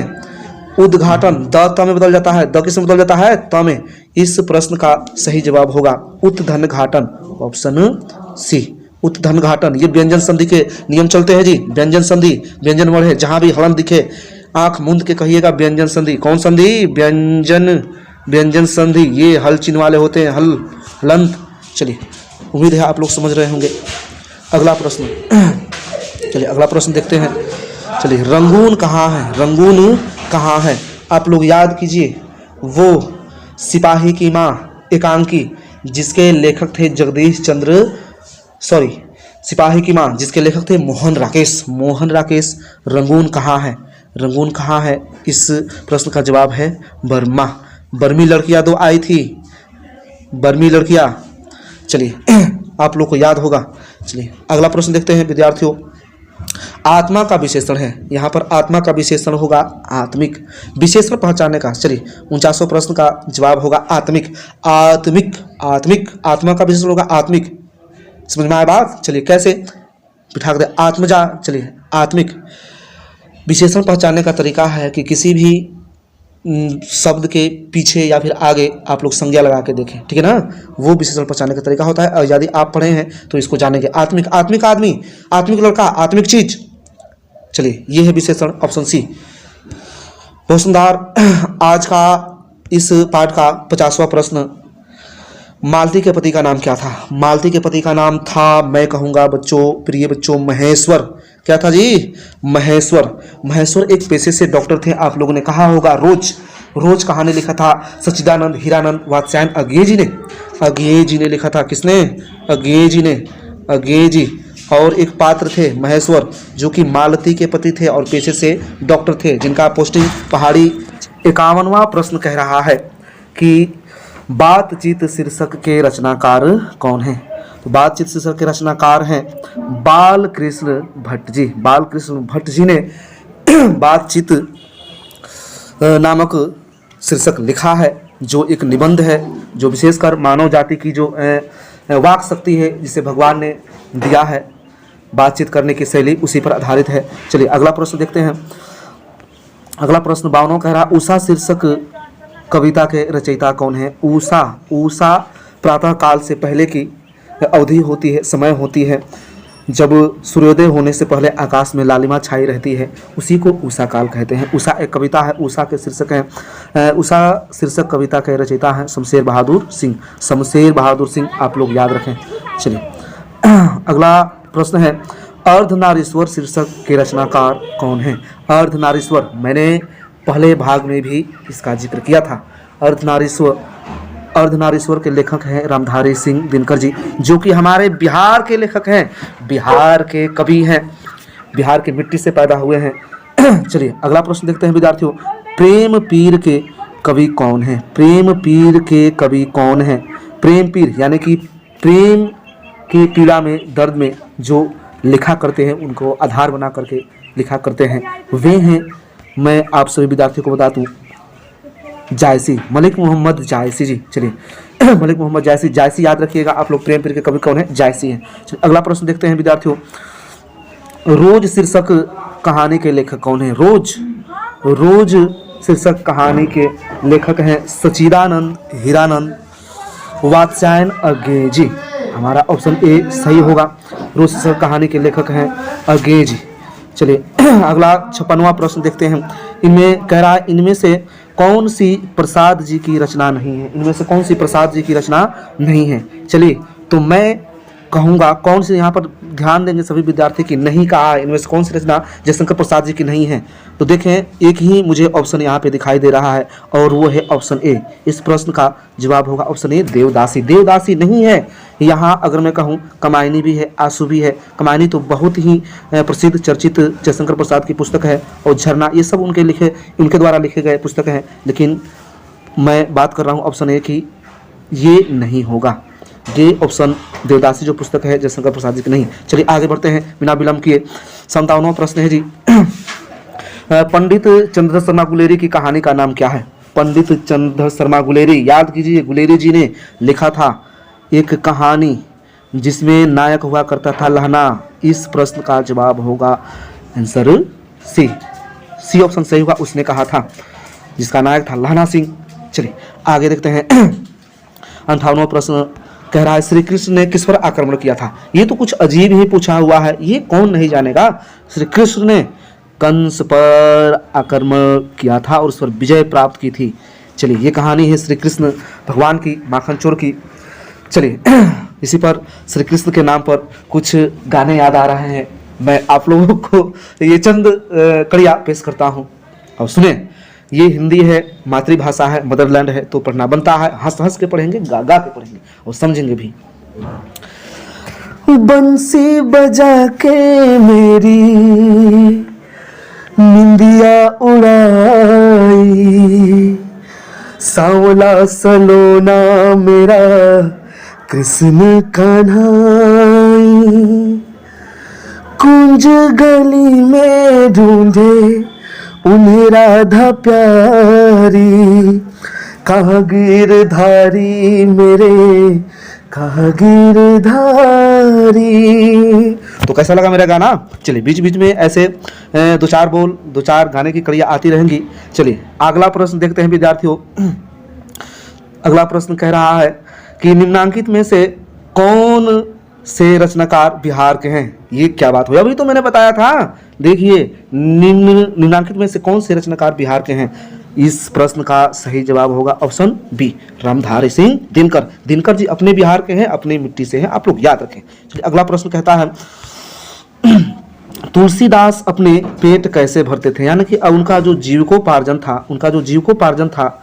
उद्घाटन द त में बदल जाता है, द किस में बदल जाता है? त में। इस प्रश्न का सही जवाब होगा उत्धन घाटन, ऑप्शन सी, उत्धन घाटन। ये व्यंजन संधि के नियम चलते हैं जी। व्यंजन संधि, व्यंजन वर्ड है, जहां भी हलन दिखे आंख मूंद के कहिएगा व्यंजन संधि। कौन संधि? व्यंजन संधि। ये हल चिन्ह वाले होते हैं, हल, हलंत। चलिए उम्मीद है आप लोग समझ रहे होंगे। अगला प्रश्न, चलिए अगला प्रश्न देखते हैं। चलिए रंगून कहाँ है? रंगून कहाँ है? आप लोग याद कीजिए, वो सिपाही की माँ एकांकी जिसके लेखक थे जगदीश चंद्र, सिपाही की माँ जिसके लेखक थे मोहन राकेश। रंगून कहाँ है? रंगून कहाँ है? इस प्रश्न का जवाब है बर्मा। बर्मी लड़कियां 2 आई थी, बर्मी लड़कियां। चलिए आप लोग को याद होगा। चलिए अगला प्रश्न देखते हैं विद्यार्थियों। आत्मा का विशेषण है, यहाँ पर आत्मा का विशेषण होगा आत्मिक। विशेषण पहचानने का, चलिए 49वां प्रश्न का जवाब होगा आत्मिक। आत्मा का विशेषण होगा आत्मिक। समझ में आया बात? चलिए कैसे बिठा दे, आत्मजा। चलिए आत्मिक विशेषण पहचानने का तरीका है कि किसी भी शब्द के पीछे या फिर आगे आप लोग संज्ञा लगा के देखें, ठीक है ना, वो विशेषण पहचानने का तरीका होता है। और यदि आप पढ़े हैं तो इसको जानेंगे। आत्मिक आदमी, आत्मिक लड़का, आत्मिक चीज। चलिए ये है विशेषण, ऑप्शन सी। बहुत सुंदर। आज का इस पाठ का 50वां प्रश्न, मालती के पति का नाम क्या था? मालती के पति का नाम था, मैं कहूँगा बच्चों, प्रिय बच्चों, महेश्वर। क्या था जी? महेश्वर एक पेशे से डॉक्टर थे। आप लोगों ने कहा होगा रोज कहानी लिखा था सच्चिदानंद हीरानंद वात्स्यायन अज्ञेय जी ने लिखा था। किसने? अज्ञेय जी। और एक पात्र थे महेश्वर जो कि मालती के पति थे और पेशे से डॉक्टर थे, जिनका पोस्टिंग पहाड़ी। 51वां प्रश्न कह रहा है कि बातचीत शीर्षक के रचनाकार कौन है? तो बातचीत शीर्षक के रचनाकार हैं बालकृष्ण भट्ट जी। बालकृष्ण भट्ट जी ने बातचीत नामक शीर्षक लिखा है, जो एक निबंध है, जो विशेषकर मानव जाति की जो वाक शक्ति है जिसे भगवान ने दिया है, बातचीत करने की शैली, उसी पर आधारित है। चलिए अगला प्रश्न देखते हैं। अगला प्रश्न 52 कह रहा, उषा शीर्षक कविता के रचयिता कौन है? उषा प्रातः काल से पहले की अवधि होती है, समय होती है, जब सूर्योदय होने से पहले आकाश में लालिमा छाई रहती है, उसी को उषा काल कहते हैं। उषा एक कविता है, उषा के शीर्षक हैं। उषा शीर्षक कविता के रचयिता हैं शमशेर बहादुर सिंह। आप लोग याद रखें। चलिए अगला प्रश्न है, अर्धनारीश्वर शीर्षक के रचनाकार कौन है? अर्धनारीश्वर, मैंने पहले भाग में भी इसका जिक्र किया था। अर्धनारीश्वर के लेखक हैं रामधारी सिंह दिनकर जी, जो कि हमारे बिहार के लेखक हैं, बिहार के कवि हैं, बिहार की मिट्टी से पैदा हुए हैं। चलिए अगला प्रश्न देखते हैं विद्यार्थियों। प्रेम पीर के कवि कौन है? प्रेम पीर के कवि कौन है? प्रेम पीर यानी कि प्रेम की पीड़ा में, दर्द में जो लिखा करते हैं, उनको आधार बना करके लिखा करते हैं, वे हैं, मैं आप सभी विद्यार्थियों को बता दूं, जायसी, मलिक मोहम्मद जायसी जी। चलिए मलिक मोहम्मद जायसी याद रखिएगा आप लोग। प्रेम पीर के कवि कौन है? जायसी हैं। चलिए अगला प्रश्न देखते हैं विद्यार्थियों। रोज शीर्षक कहानी के लेखक कौन है? रोज शीर्षक कहानी के लेखक हैं सच्चिदानंद हीरानंद वात्स्यायन अज्ञेय जी। हमारा ऑप्शन ए सही होगा। रोज शीर्षक कहानी के लेखक हैं अज्ञेय जी। चलिए अगला 56वां प्रश्न देखते हैं। इनमें कह रहा है, इनमें से कौन सी प्रसाद जी की रचना नहीं है? इनमें से कौन सी प्रसाद जी की रचना नहीं है? चलिए तो मैं कहूँगा कौन से यहाँ पर ध्यान देंगे सभी विद्यार्थी की नहीं कहा है इनमें से कौन सी रचना जयशंकर प्रसाद जी की नहीं है। तो देखें एक ही मुझे ऑप्शन यहाँ पे दिखाई दे रहा है और वो है ऑप्शन ए। इस प्रश्न का जवाब होगा ऑप्शन ए देवदासी। देवदासी नहीं है यहाँ। अगर मैं कहूँ कमायनी भी है, आंसू भी है। कमायनी तो बहुत ही प्रसिद्ध चर्चित जयशंकर प्रसाद की पुस्तक है और झरना ये सब उनके द्वारा लिखे गए पुस्तक हैं। लेकिन मैं बात कर रहा हूँ ऑप्शन ए की, ये नहीं होगा। ये ऑप्शन देवदासी जो पुस्तक है जयशंकर प्रसाद जी की नहीं। चलिए आगे बढ़ते हैं बिना विलंब किए। 57वां प्रश्न है जी पंडित चंद्र शर्मा गुलेरी की कहानी का नाम क्या है? पंडित चंद्र शर्मा गुलेरी, याद कीजिए गुलेरी जी ने लिखा था एक कहानी जिसमें नायक हुआ करता था लहना। इस प्रश्न का जवाब होगा आंसर सी। सी ऑप्शन सही होगा। उसने कहा था जिसका नायक था लहना सिंह। चलिए आगे देखते हैं 58वां प्रश्न कह रहा है श्री कृष्ण ने किस पर आक्रमण किया था? ये तो कुछ अजीब ही पूछा हुआ है, ये कौन नहीं जानेगा। श्री कृष्ण ने कंस पर आक्रमण किया था और उस पर विजय प्राप्त की थी। चलिए ये कहानी है श्री कृष्ण भगवान की, माखन चोर की। चलिए इसी पर श्री कृष्ण के नाम पर कुछ गाने याद आ रहे हैं। मैं आप लोगों को ये चंद कड़िया पेश करता हूँ और सुने। ये हिंदी है, मातृभाषा है, मदरलैंड है, तो पढ़ना बनता है। हंस हंस के पढ़ेंगे, गा गा के पढ़ेंगे और समझेंगे भी। बंसी बजा के मेरी निंदिया उड़ाई, सांवला सलोना मेरा कृष्ण कन्हाई, कुंज गली में ढूंढे उन्हें राधा प्यारी, कहाँ गिरधारी मेरे कहाँ गिरधारी। तो कैसा लगा मेरा गाना? चलिए बीच बीच में ऐसे दो चार गाने की कड़ियाँ आती रहेंगी। चलिए अगला प्रश्न देखते हैं विद्यार्थियों। अगला प्रश्न कह रहा है कि निम्नांकित में से कौन से रचनाकार बिहार के हैं? ये क्या बात हुई? अभी तो मैंने बताया था। देखिए निम्नांकित में से कौन से रचनाकार बिहार के हैं? इस प्रश्न का सही जवाब होगा ऑप्शन बी रामधारी सिंह दिनकर। दिनकर जी अपने बिहार के हैं, अपनी मिट्टी से हैं, आप लोग याद रखें। चलिए अगला प्रश्न कहता है तुलसीदास अपने पेट कैसे भरते थे? यानी कि उनका जो जीविकोपार्जन था,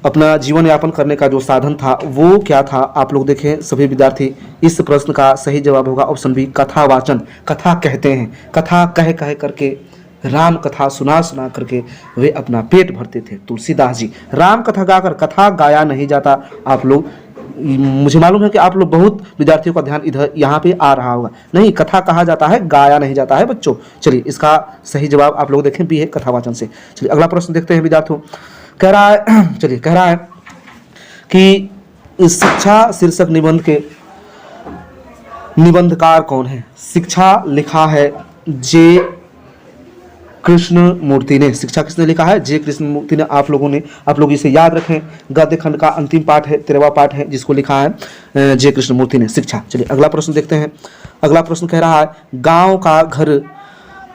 अपना जीवन यापन करने का जो साधन था वो क्या था? आप लोग देखें सभी विद्यार्थी। इस प्रश्न का सही जवाब होगा ऑप्शन बी कथा वाचन। कथा कहते हैं, कथा कह कह करके, राम कथा सुना सुना करके वे अपना पेट भरते थे तुलसीदास जी। राम कथा गाकर कथा गाया नहीं जाता। आप लोग, मुझे मालूम है कि आप लोग बहुत विद्यार्थियों का ध्यान इधर यहाँ पे आ रहा होगा। नहीं, कथा कहा जाता है, गाया नहीं जाता है बच्चों। चलिए इसका सही जवाब आप लोग देखें बी है कथा वाचन से। चलिए अगला प्रश्न देखते हैं विद्यार्थियों। कह रहा है कि इस शिक्षा शीर्षक निबंध के निबंधकार कौन है? शिक्षा लिखा है जे कृष्ण मूर्ति ने। शिक्षा किसने लिखा है? जे कृष्ण मूर्ति ने। आप लोग इसे याद रखें। गद्य खंड का अंतिम पाठ है, 13वां पाठ है, जिसको लिखा है जे कृष्ण मूर्ति ने, शिक्षा। चलिए अगला प्रश्न देखते हैं। अगला प्रश्न कह रहा है गांव का घर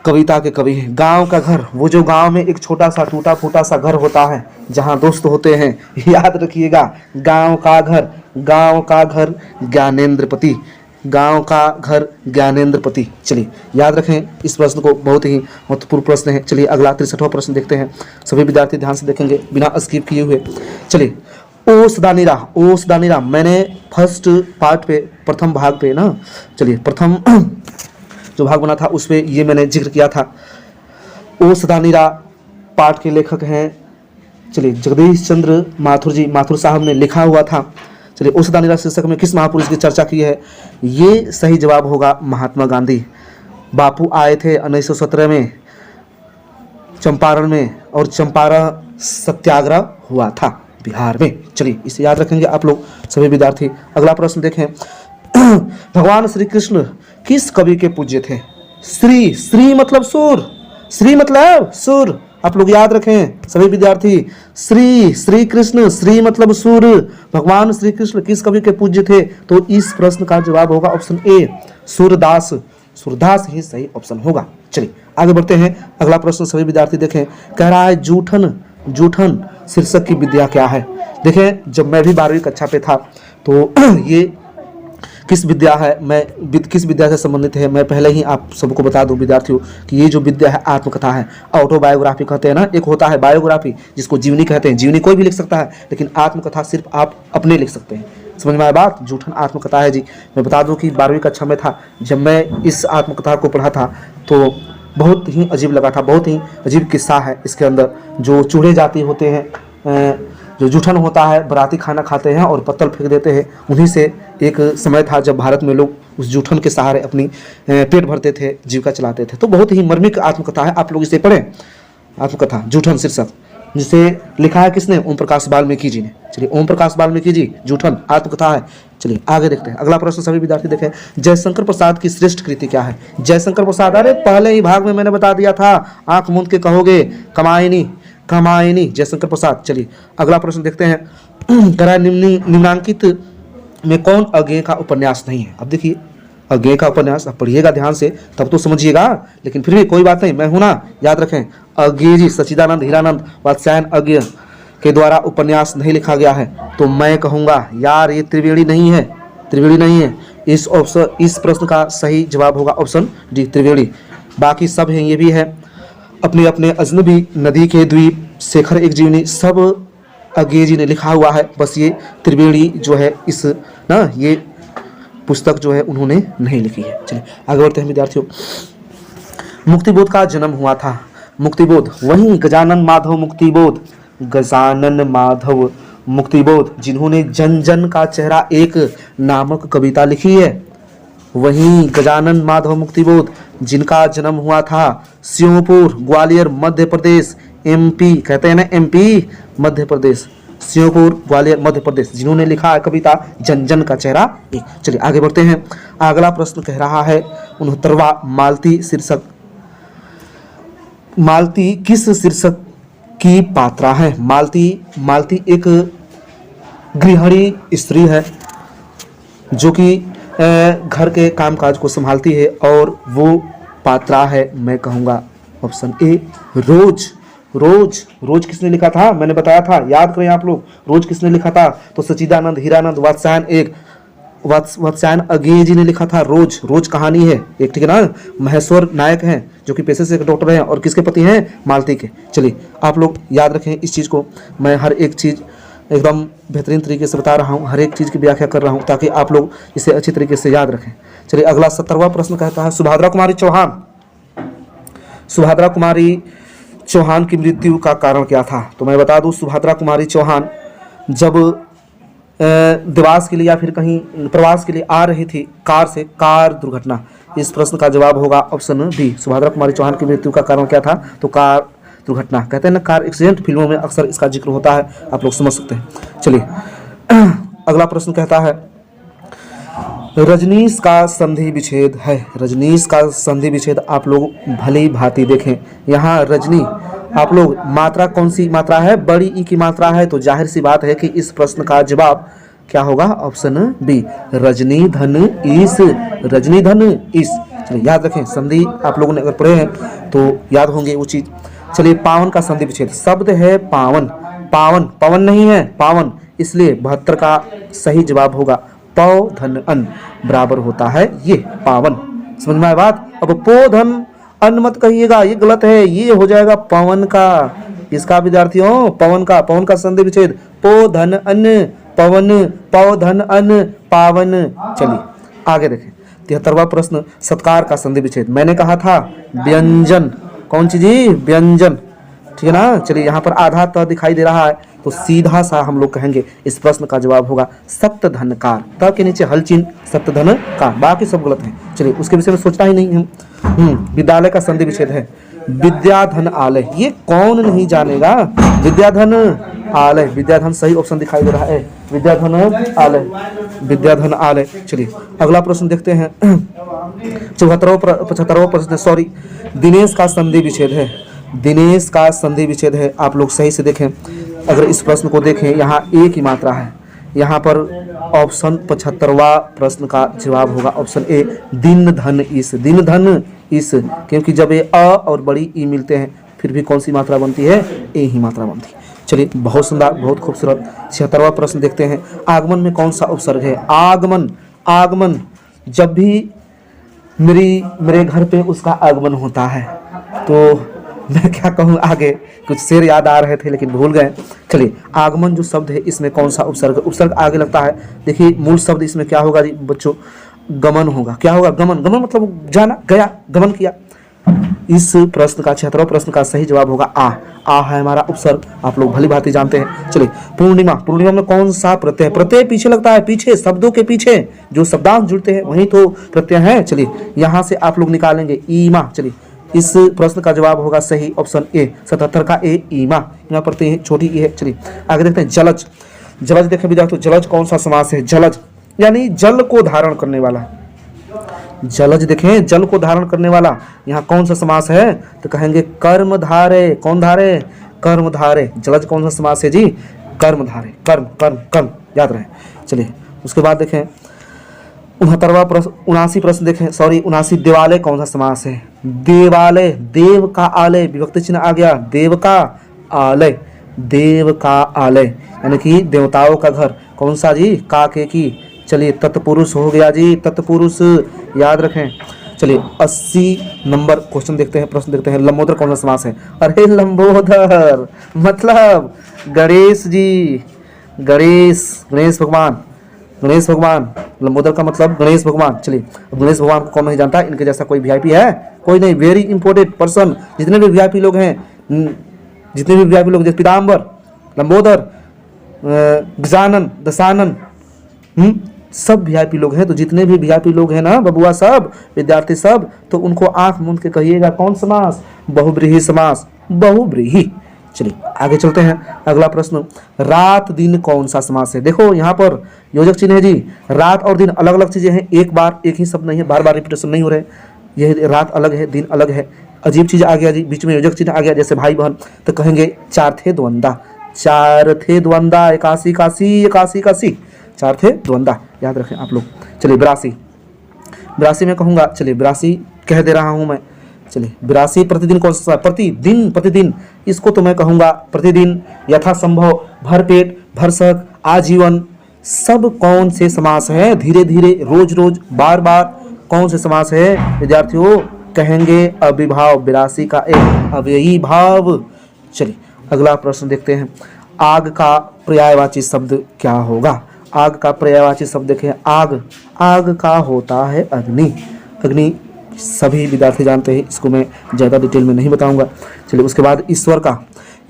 कविता के कवि है। गांव का घर, वो जो गांव में एक छोटा सा टूटा फूटा सा घर होता है जहां दोस्त होते हैं, याद रखिएगा। गांव का घर ज्ञानेंद्रपति। गांव का घर ज्ञानेंद्रपति। चलिए याद रखें इस प्रश्न को, बहुत ही महत्वपूर्ण प्रश्न है। चलिए अगला 63वां प्रश्न देखते हैं। सभी विद्यार्थी ध्यान से देखेंगे बिना स्किप किए हुए। चलिए ओ सदा निरा मैंने फर्स्ट पार्ट पे, प्रथम भाग पे ना, चलिए प्रथम जो भाग बना था उस पे ये मैंने जिक्र किया था। ओ सदा निरा पाठ के लेखक हैं, चलिए जगदीश चंद्र माथुर जी, माथुर साहब ने लिखा हुआ था। चलिए ओ सदा निरा शीर्षक में किस महापुरुष की चर्चा की है? ये सही जवाब होगा महात्मा गांधी। बापू आए थे 1917 में चंपारण में, और चंपारण सत्याग्रह हुआ था बिहार में। चलिए इसे याद रखेंगे आप लोग सभी विद्यार्थी। अगला प्रश्न देखें। भगवान श्री कृष्ण किस कवि के पूज्य थे? श्री मतलब सुर, श्री मतलब सुर। आप लोग याद रखें सभी विद्यार्थी। श्री कृष्ण, श्री मतलब सुर। भगवान श्री कृष्ण किस कवि के पूज्य थे? तो इस प्रश्न का जवाब होगा ऑप्शन ए सूरदास। सूरदास ही सही ऑप्शन होगा। चलिए आगे बढ़ते हैं। अगला प्रश्न सभी विद्यार्थी देखें। कह रहा है जूठन शीर्षक की विद्या क्या है? देखें जब मैं भी 12वीं कक्षा पे था तो ये किस विद्या है, किस विद्या से संबंधित है, मैं पहले ही आप सबको बता दूं विद्यार्थियों कि ये जो विद्या है आत्मकथा है। ऑटोबायोग्राफी कहते हैं ना, एक होता है बायोग्राफी जिसको जीवनी कहते हैं, जीवनी कोई भी लिख सकता है, लेकिन आत्मकथा सिर्फ आप अपने लिख सकते हैं। समझ में आया बात? जूठन आत्मकथा है जी। मैं बता दूं कि 12वीं कक्षा में था जब मैं इस आत्मकथा को पढ़ा था तो बहुत ही अजीब लगा था, बहुत ही अजीब किस्सा है इसके अंदर। जो चूहे जाति होते हैं, जो जूठन होता है, बराती खाना खाते हैं और पत्तल फेंक देते हैं, उन्हीं से एक समय था जब भारत में लोग उस जूठन के सहारे अपनी पेट भरते थे, जीविका चलाते थे। तो बहुत ही मर्मिक आत्मकथा है, आप लोग इसे पढ़ें। आत्मकथा जूठन शीर्षक, जिसे लिखा है किसने? ओम प्रकाश वाल्मीकि जी ने। चलिए, ओम प्रकाश वाल्मीकि जी, जूठन आत्मकथा है। चलिए आगे देखते हैं। अगला प्रश्न सभी विद्यार्थी देखें, जयशंकर प्रसाद की श्रेष्ठ कृति क्या है? जयशंकर प्रसाद, अरे पहले ही भाग में मैंने बता दिया था, आंख मूंद के कहोगे, कमायनी कमायनी, जयशंकर प्रसाद। चलिए अगला प्रश्न देखते हैं, करा निम्नांकित में कौन अज्ञेय का उपन्यास नहीं है? अब देखिए, अज्ञेय का उपन्यास अब पढ़िएगा ध्यान से तब तो समझिएगा, लेकिन फिर भी कोई बात नहीं, मैं हूं ना, याद रखें। अज्ञेय जी सच्चिदानंद हीरानंद वात्स्यायन अज्ञेय के द्वारा उपन्यास नहीं लिखा गया है, तो मैं कहूँगा यार ये त्रिवेणी नहीं है, त्रिवेणी नहीं है। इस प्रश्न का सही जवाब होगा ऑप्शन डी, त्रिवेणी। बाकी सब हैं, ये भी है, अपने अपने अजनबी, नदी के द्वीप, शेखर एक जीवनी, सब अज्ञेय जी ने लिखा हुआ है। बस ये त्रिवेणी जो है इस ना ये पुस्तक जो है उन्होंने नहीं लिखी है। चलिए आगे बढ़ते हैं विद्यार्थियों। मुक्तिबोध का जन्म हुआ था, मुक्तिबोध वहीं गजानन माधव मुक्तिबोध, गजानन माधव मुक्तिबोध जिन्होंने जन जन का चेहरा एक नामक कविता लिखी है, वहीं गजानन माधव मुक्तिबोध जिनका जन्म हुआ था श्योपुर, ग्वालियर, मध्य प्रदेश, एमपी कहते हैं ना, एमपी मध्य प्रदेश, श्योपुर ग्वालियर मध्य प्रदेश, जिन्होंने लिखा है कविता जन जन का चेहरा एक। चलिए आगे बढ़ते हैं। अगला प्रश्न कह रहा है 69वां, मालती शीर्षक, मालती किस शीर्षक की पात्रा है? मालती एक गृहिणी स्त्री है जो कि घर के कामकाज को संभालती है, और वो पात्रा है, मैं कहूँगा ऑप्शन ए, रोज। रोज किसने लिखा था? मैंने बताया था, याद करें आप लोग, रोज किसने लिखा था? तो सच्चिदानंद हीरानंद वात्स्यायन अज्ञेय जी ने लिखा था। रोज कहानी है एक, ठीक है ना। महेश्वर नायक हैं जो कि पेशे से एक डॉक्टर हैं, और किसके पति हैं? मालती के। चलिए आप लोग याद रखें इस चीज़ को, मैं हर एक चीज़ एकदम बेहतरीन तरीके से बता रहा हूँ, हर एक चीज़ की व्याख्या कर रहा हूँ ताकि आप लोग इसे अच्छी तरीके से याद रखें। चलिए अगला 70वां प्रश्न कहता है, सुभद्रा कुमारी चौहान की मृत्यु का कारण क्या था? तो मैं बता दूं, सुभद्रा कुमारी चौहान जब देवास के लिए या फिर कहीं प्रवास के लिए आ रही थी कार दुर्घटना। इस प्रश्न का जवाब होगा ऑप्शन बी, सुभद्रा कुमारी चौहान की मृत्यु का कारण क्या था? तो कार दुर्घटना, कहते हैं ना कार एक्सीडेंट, फिल्मों में अक्सर इसका जिक्र होता है, आप लोग समझ सकते हैं। चलिए अगला प्रश्न कहता है, रजनीश का संधि विच्छेद है। रजनीश का संधि विच्छेद आप लोग भली भांति देखें, यहाँ रजनी आप लोग मात्रा कौन सी मात्रा है? बड़ी ई की मात्रा है, तो जाहिर सी बात है कि इस प्रश्न का जवाब क्या होगा? ऑप्शन बी, रजनी धन ईस, रजनी धन ईस। चलिए याद रखें, संधि आप लोगों ने अगर पढ़े हैं तो याद होंगे वो चीज। चलिए पावन का संधि विच्छेद, शब्द है पावन, पवन नहीं है, पावन, इसलिए 72 का सही जवाब होगा पौ धन अन बराबर होता है ये पावन। समझ में आया बात? अब पो धन अन मत कहिएगा, ये गलत है, ये हो जाएगा पवन का। इसका विद्यार्थियों पवन का संधि विच्छेद पो धन अन पवन, पौ धन अन पावन। चलिए आगे देखें 73वां प्रश्न, सत्कार का संधि विच्छेद। मैंने कहा था व्यंजन, कौन सी जी? व्यंजन, ठीक है ना। चलिए यहाँ पर आधा त दिखाई दे रहा है, तो सीधा सा हम लोग कहेंगे इस प्रश्न का जवाब होगा सत्य धनकार, त के नीचे हल चिन्ह, सत्य धन का, बाकी सब गलत है। चलिए उसके विषय में सोचना ही नहीं हम। विद्यालय का संधि विच्छेद है विद्याधन आलय, ये कौन नहीं जानेगा? विद्याधन आलय, विद्याधन सही ऑप्शन दिखाई दे रहा है, विद्याधन आलय, विद्याधन आलय। चलिए अगला प्रश्न देखते हैं 75वां प्रश्न, सॉरी, दिनेश का संधि विच्छेद है। दिनेश का संधि विच्छेद है, आप लोग सही से देखें, अगर इस प्रश्न को देखें यहाँ एक ही मात्रा है, यहाँ पर ऑप्शन 75वां प्रश्न का जवाब होगा ऑप्शन ए, दिन धन इस, दिन धन इस, क्योंकि जब ये अ और बड़ी ई मिलते हैं फिर भी कौन सी मात्रा बनती है? ए ही मात्रा बनती है। चलिए बहुत सुंदर, बहुत खूबसूरत। 76वां प्रश्न देखते हैं, आगमन में कौन सा उपसर्ग है? आगमन, आगमन, जब भी मेरे घर पे उसका आगमन होता है। तो मैं क्या कहूँ आगे, कुछ शेर याद आ रहे थे लेकिन भूल गए। चलिए, आगमन जो शब्द है इसमें कौन सा उपसर्ग, उपसर्ग आगे लगता है। देखिए मूल शब्द इसमें क्या होगा जी बच्चों, गमन होगा। क्या होगा? गमन। गमन मतलब जाना, गया, गमन किया। इस प्रश्न का 76वां प्रश्न का सही जवाब होगा आ। आ है हमारा उपसर्ग, आप लोग भली भांति जानते हैं। चलिए, पूर्णिमा, पूर्णिमा में कौन सा प्रत्यय, प्रत्यय पीछे लगता है, पीछे शब्दों के पीछे जो शब्दांश जुड़ते हैं वही तो प्रत्यय है। चलिए यहाँ से आप लोग निकालेंगे ईमा। चलिए, इस प्रश्न का जवाब होगा सही ऑप्शन ए, 77 का ए, ईमा। यहाँ प्रत्यय है, छोटी ई है। चलिए आगे देखते हैं जलज। जलज देखें विद्यार्थियों, जलज कौन सा समास है? जलज यानी जल को धारण करने वाला। जलज देखें, जल को धारण करने वाला। यहाँ कौन सा समास है? तो कहेंगे कर्म धारे। कौन धारे? कर्म धारे। जलज कौन सा समास है जी? कर्म धारे। कर्म कर्म कर्म, याद रहे। चलिए उसके बाद देखें 69वां प्रश्न, 79 प्रश्न देखें, सॉरी 79। देवालय कौन सा समास है? देवालय, देव का आलय, विभक्ति चिन्ह आ गया, देव का आलय, देव का आलय यानी कि देवताओं का घर। कौन सा जी? का के की। चलिए तत्पुरुष हो गया जी, तत्पुरुष, याद रखें। चलिए 80 नंबर क्वेश्चन देखते हैं, प्रश्न देखते हैं। लंबोदर कौन सा समास है? अरे लंबोदर मतलब गणेश जी, गणेश, गणेश भगवान, गणेश भगवान। लंबोदर का मतलब गणेश भगवान। चलिए, गणेश भगवान को कौन नहीं जानता? इनके जैसा कोई वीआईपी है? कोई नहीं। Very important person. जितने भी वीआईपी लोग हैं, जितने भी वीआईपी लोग, जैसे पीताम्बर, लंबोदर, गजानन, दशानन, सब वीआईपी लोग हैं। तो जितने भी वीआईपी लोग हैं ना बबुआ, सब विद्यार्थी सब, तो उनको आंख मूंद के कहिएगा कौन समास? बहुब्रीहि समास, बहुब्रीहि। चलिए आगे चलते हैं। अगला प्रश्न, रात दिन कौन सा समास है? देखो यहाँ पर योजक चिन्ह है जी। रात और दिन अलग अलग चीजें हैं, एक बार एक ही शब्द नहीं है, बार बार रिपीटेशन नहीं हो रहे। यह रात अलग है, दिन अलग है। अजीब चीज आ गया जी, बीच में योजक चिन्ह आ गया, जैसे भाई बहन। तो कहेंगे चार थे द्वंदा, चार थे द्वंदा, इक्यासी कासी, इक्यासी कासी, चार थे द्वंदा, याद रखें आप लोग। चलिए 82, 82 में कहूँगा। चलिए 82 कह दे रहा हूँ मैं। चलिए 82 प्रतिदिन कौन सा? प्रतिदिन, प्रतिदिन, इसको तो मैं कहूँगा प्रतिदिन, यथासंभव, भरपेट, भरसक, आजीवन, सब कौन से समास है? धीरे धीरे, रोज रोज, बार बार, कौन से समास है विद्यार्थियों? कहेंगे अविभाव, 82 का एक, अव्ययी भाव। चलिए अगला प्रश्न देखते हैं। आग का पर्यायवाची शब्द क्या होगा? आग का पर्यायवाची शब्द देखें, आग, आग का होता है अग्नि। अग्नि सभी विद्यार्थी जानते हैं, इसको मैं ज़्यादा डिटेल में नहीं बताऊंगा। चलिए उसके बाद ईश्वर का,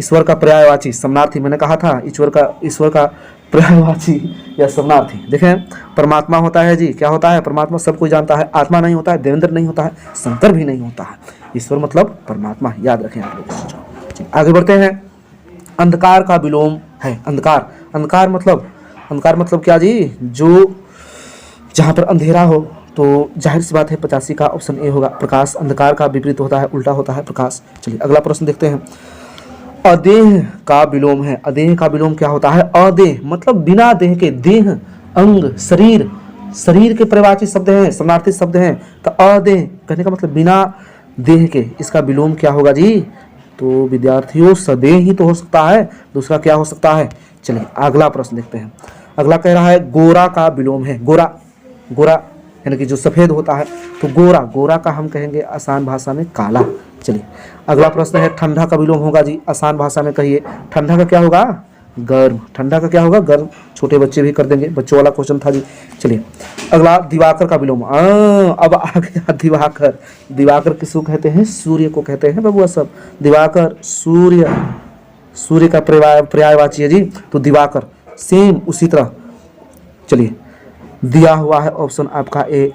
ईश्वर का पर्यायवाची समानार्थी, मैंने कहा था ईश्वर का पर्यायवाची या समानार्थी देखें, परमात्मा होता है जी। क्या होता है? परमात्मा सब कोई जानता है। आत्मा नहीं होता है, देवेंद्र नहीं होता है, शंकर भी नहीं होता है। ईश्वर मतलब परमात्मा, याद रखें आप लोग। आगे बढ़ते हैं। अंधकार का विलोम है। अंधकार, अंधकार मतलब क्या जी? जो जहाँ पर अंधेरा हो, तो जाहिर सी बात है 85 का ऑप्शन ए होगा, प्रकाश। अंधकार का विपरीत होता है, उल्टा होता है प्रकाश। चलिए अगला प्रश्न देखते हैं। अदेह का विलोम है। अदेह का विलोम क्या होता है? अदेह मतलब बिना देह के, देह, अंग, शरीर, शरीर के पर्यायवाची शब्द हैं, समानार्थी शब्द हैं। तो अदेह कहने का मतलब बिना देह के, इसका विलोम क्या होगा जी? तो विद्यार्थियों सदेह ही तो हो सकता है, दूसरा क्या हो सकता है? चलिए अगला प्रश्न देखते हैं। अगला कह रहा है गोरा का विलोम है। गोरा, गोरा यानी कि जो सफेद होता है, तो गोरा, गोरा का हम कहेंगे आसान भाषा में काला। चलिए अगला प्रश्न है। ठंडा का विलोम होगा जी, आसान भाषा में कहिए। ठंडा का क्या होगा? गर्म। ठंडा का क्या होगा? गर्म। छोटे बच्चे भी कर देंगे, बच्चों वाला क्वेश्चन था जी। चलिए अगला दिवाकर का विलोम। अब आ गया दिवाकर। दिवाकर किसको कहते हैं? सूर्य को कहते हैं बबुआ सब। दिवाकर सूर्य, सूर्य का पर्यायवाची है जी, तो दिवाकर। सेम उसी तरह। चलिए दिया हुआ है ऑप्शन आपका ए,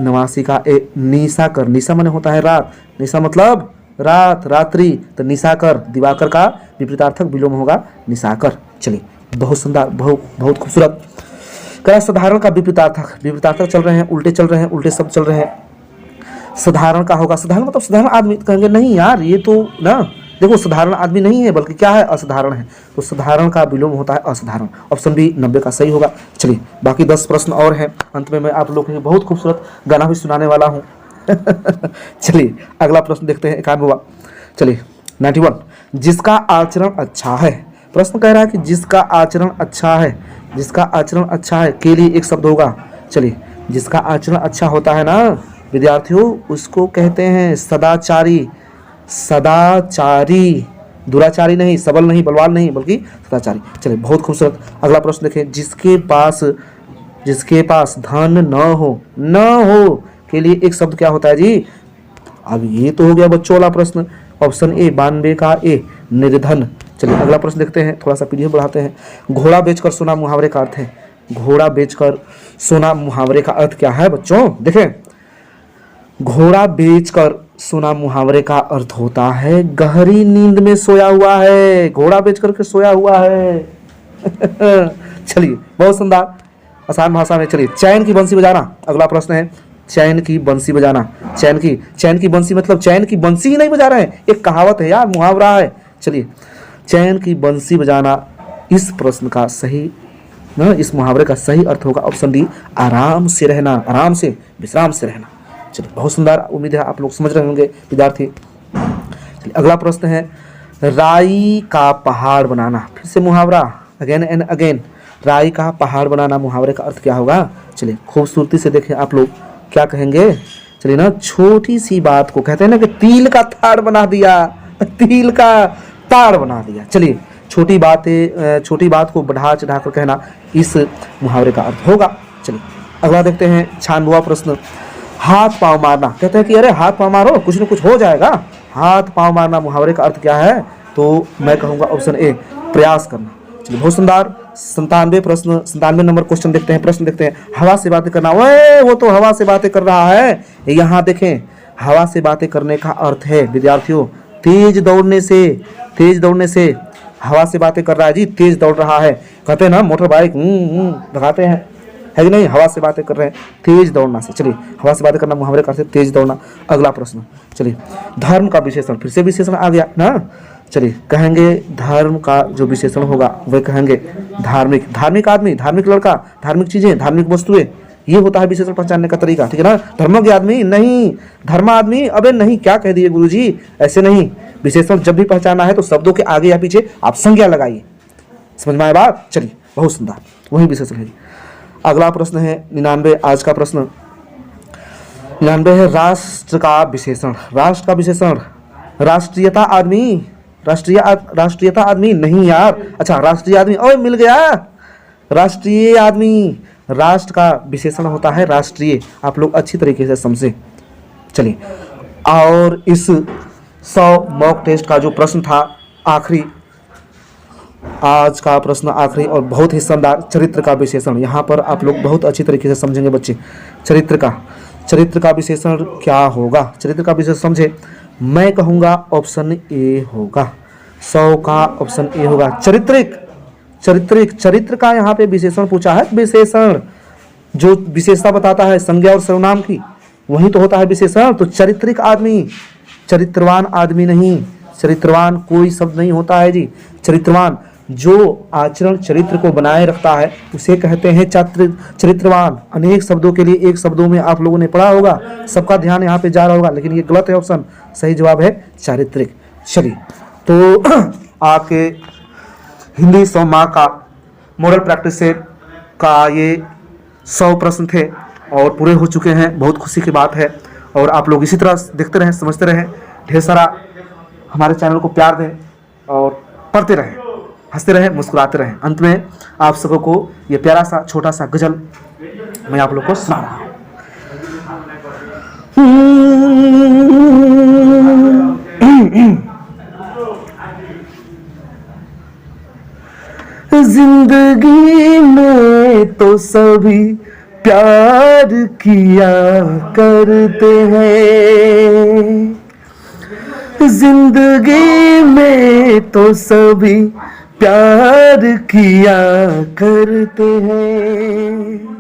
89 का ए, निशाकर। निशा माने होता है रात, निशा मतलब रात, रात्रि, तो निशाकर, दिवाकर का विपरीतार्थक विलोम होगा निशाकर। चलिए बहुत सुंदर, बहुत खूबसूरत। क्या साधारण का विपरीतार्थक, विपरीतार्थक चल रहे हैं, उल्टे चल रहे हैं, उल्टे शब्द चल रहे हैं। साधारण का होगा, साधारण मतलब साधारण आदमी। कहेंगे नहीं यार ये तो ना, देखो साधारण आदमी नहीं है बल्कि क्या है? असाधारण है। तो साधारण का विलोम होता है असाधारण। ऑप्शन बी 90 का सही होगा। चलिए बाकी 10 प्रश्न और हैं, अंत में मैं आप लोग को बहुत खूबसूरत गाना भी सुनाने वाला हूँ। चलिए अगला प्रश्न देखते हैं, 91वां। चलिए 91, जिसका आचरण अच्छा है। प्रश्न कह रहा है कि जिसका आचरण अच्छा है, जिसका आचरण अच्छा है के लिए एक शब्द होगा। चलिए जिसका आचरण अच्छा होता है ना विद्यार्थियों, उसको कहते हैं सदाचारी। सदाचारी, दुराचारी नहीं, सबल नहीं, बलवान नहीं, बल्कि सदाचारी। चलिए बहुत खूबसूरत। अगला प्रश्न देखें, जिसके पास धन न हो के लिए एक शब्द क्या होता है जी? अब ये तो हो गया बच्चों वाला प्रश्न, ऑप्शन ए 92 का ए, निर्धन। चलिए अगला प्रश्न देखते हैं, थोड़ा सा पीडीएफ बढ़ाते हैं। घोड़ा बेचकर सोना मुहावरे का अर्थ है। घोड़ा बेचकर सोना मुहावरे का अर्थ क्या है बच्चों? देखें, घोड़ा बेचकर सोना मुहावरे का अर्थ होता है गहरी नींद में सोया हुआ है। घोड़ा बेच करके सोया हुआ है। चलिए बहुत सुंदर, आसान भाषा में। चलिए चैन की बंसी बजाना, अगला प्रश्न है। चैन की बंसी बजाना, चैन की बंसी मतलब चैन की बंसी ही नहीं बजा रहे हैं, एक कहावत है यार, मुहावरा है। चलिए चैन की बंसी बजाना, इस प्रश्न का सही ना, इस मुहावरे का सही अर्थ होगा ऑप्शन डी, आराम से रहना, आराम से, विश्राम से रहना। चलिए बहुत सुंदर, उम्मीद है आप लोग समझ रहे होंगे विद्यार्थी। चलिए अगला प्रश्न है, राई का पहाड़ बनाना। फिर से मुहावरा, अगेन एंड अगेन। राई का पहाड़ बनाना, मुहावरे का अर्थ क्या होगा? चलिए खूबसूरती से देखें आप लोग क्या कहेंगे। चलिए ना, छोटी सी बात को कहते हैं ना कि तिल का ताड़ बना दिया, तिल का ताड़ बना दिया। चलिए छोटी बात को बढ़ा चढ़ा कर कहना, इस मुहावरे का अर्थ होगा। चलिए अगला देखते हैं, 96वां प्रश्न, हाथ पांव मारना। कहते हैं कि अरे हाथ पांव मारो, कुछ न कुछ हो जाएगा। हाथ पांव मारना, मुहावरे का अर्थ क्या है? तो मैं कहूँगा ऑप्शन ए, प्रयास करना। चलिए बहुत सुंदर, 97 नंबर क्वेश्चन देखते हैं, प्रश्न देखते हैं। हवा से बातें करना, वो तो हवा से बातें कर रहा है। यहाँ देखें, हवा से बातें करने का अर्थ है विद्यार्थियों, तेज दौड़ने से हवा से बातें कर रहा है जी, तेज दौड़ रहा है। कहते हैं ना मोटर बाइक भगाते हैं, है कि नहीं? हवा से बातें कर रहे हैं, तेज दौड़ना से। चलिए हवा से बातें करना, मुहावरे का अर्थ तेज दौड़ना। अगला प्रश्न, चलिए धर्म का विशेषण, फिर से विशेषण आ गया ना। चलिए कहेंगे धर्म का जो विशेषण होगा वह कहेंगे धार्मिक आदमी, धार्मिक लड़का, धार्मिक चीजें, धार्मिक वस्तुएं, ये होता है विशेषण पहचानने का तरीका, ठीक है ना। धर्मज्ञ आदमी नहीं, धर्म आदमी, अबे नहीं, क्या कह दिए गुरुजी, ऐसे नहीं। विशेषण जब भी पहचाना है तो शब्दों के आगे या पीछे आप संज्ञा लगाइए। समझ में आया बात? चलिए बहुत सुंदर, वही विशेषण है। अगला प्रश्न है 99, आज का प्रश्न 99 है, राष्ट्र का विशेषण। राष्ट्र का विशेषण, राष्ट्रीयता आदमी नहीं यार, अच्छा राष्ट्रीय आदमी, ओए मिल गया, राष्ट्रीय आदमी। राष्ट्र का विशेषण होता है राष्ट्रीय, आप लोग अच्छी तरीके से समझे। चलिए और इस 100 मॉक टेस्ट का जो प्रश्न था आखिरी, आज का प्रश्न आखिरी और बहुत ही शानदार, चरित्र का विशेषण। यहाँ पर आप लोग बहुत अच्छी तरीके से समझेंगे बच्चे। चरित्र का विशेषण क्या होगा? चरित्र का विशेषण समझे, मैं कहूँगा ऑप्शन ए होगा, 100 का ऑप्शन ए होगा। चरित्र का यहाँ पे विशेषण पूछा है, विशेषण जो विशेषता बताता है संज्ञा और सर्वनाम की, वही तो होता है विशेषण। तो चरित्रिक आदमी, चरित्रवान आदमी नहीं, चरित्रवान कोई शब्द नहीं होता है जी। चरित्रवान जो आचरण चरित्र को बनाए रखता है उसे कहते हैं चरित्रवान। अनेक शब्दों के लिए एक शब्दों में आप लोगों ने पढ़ा होगा, सबका ध्यान यहाँ पे जा रहा होगा, लेकिन ये गलत है ऑप्शन, सही जवाब है चारित्रिक। चलिए तो आपके हिंदी 100 मार्क का मॉडल प्रैक्टिस सेट का ये 100 प्रश्न थे और पूरे हो चुके हैं, बहुत खुशी की बात है। और आप लोग इसी तरह देखते रहें, समझते रहें, ढेर सारा हमारे चैनल को प्यार दें और पढ़ते रहें, हंसते रहें, मुस्कुराते रहें। अंत में आप सबों को ये प्यारा सा छोटा सा गजल मैं आप लोग को सुना रहा हूँ। जिंदगी में तो सभी प्यार किया करते हैं, जिंदगी में तो सभी प्यार किया करते हैं।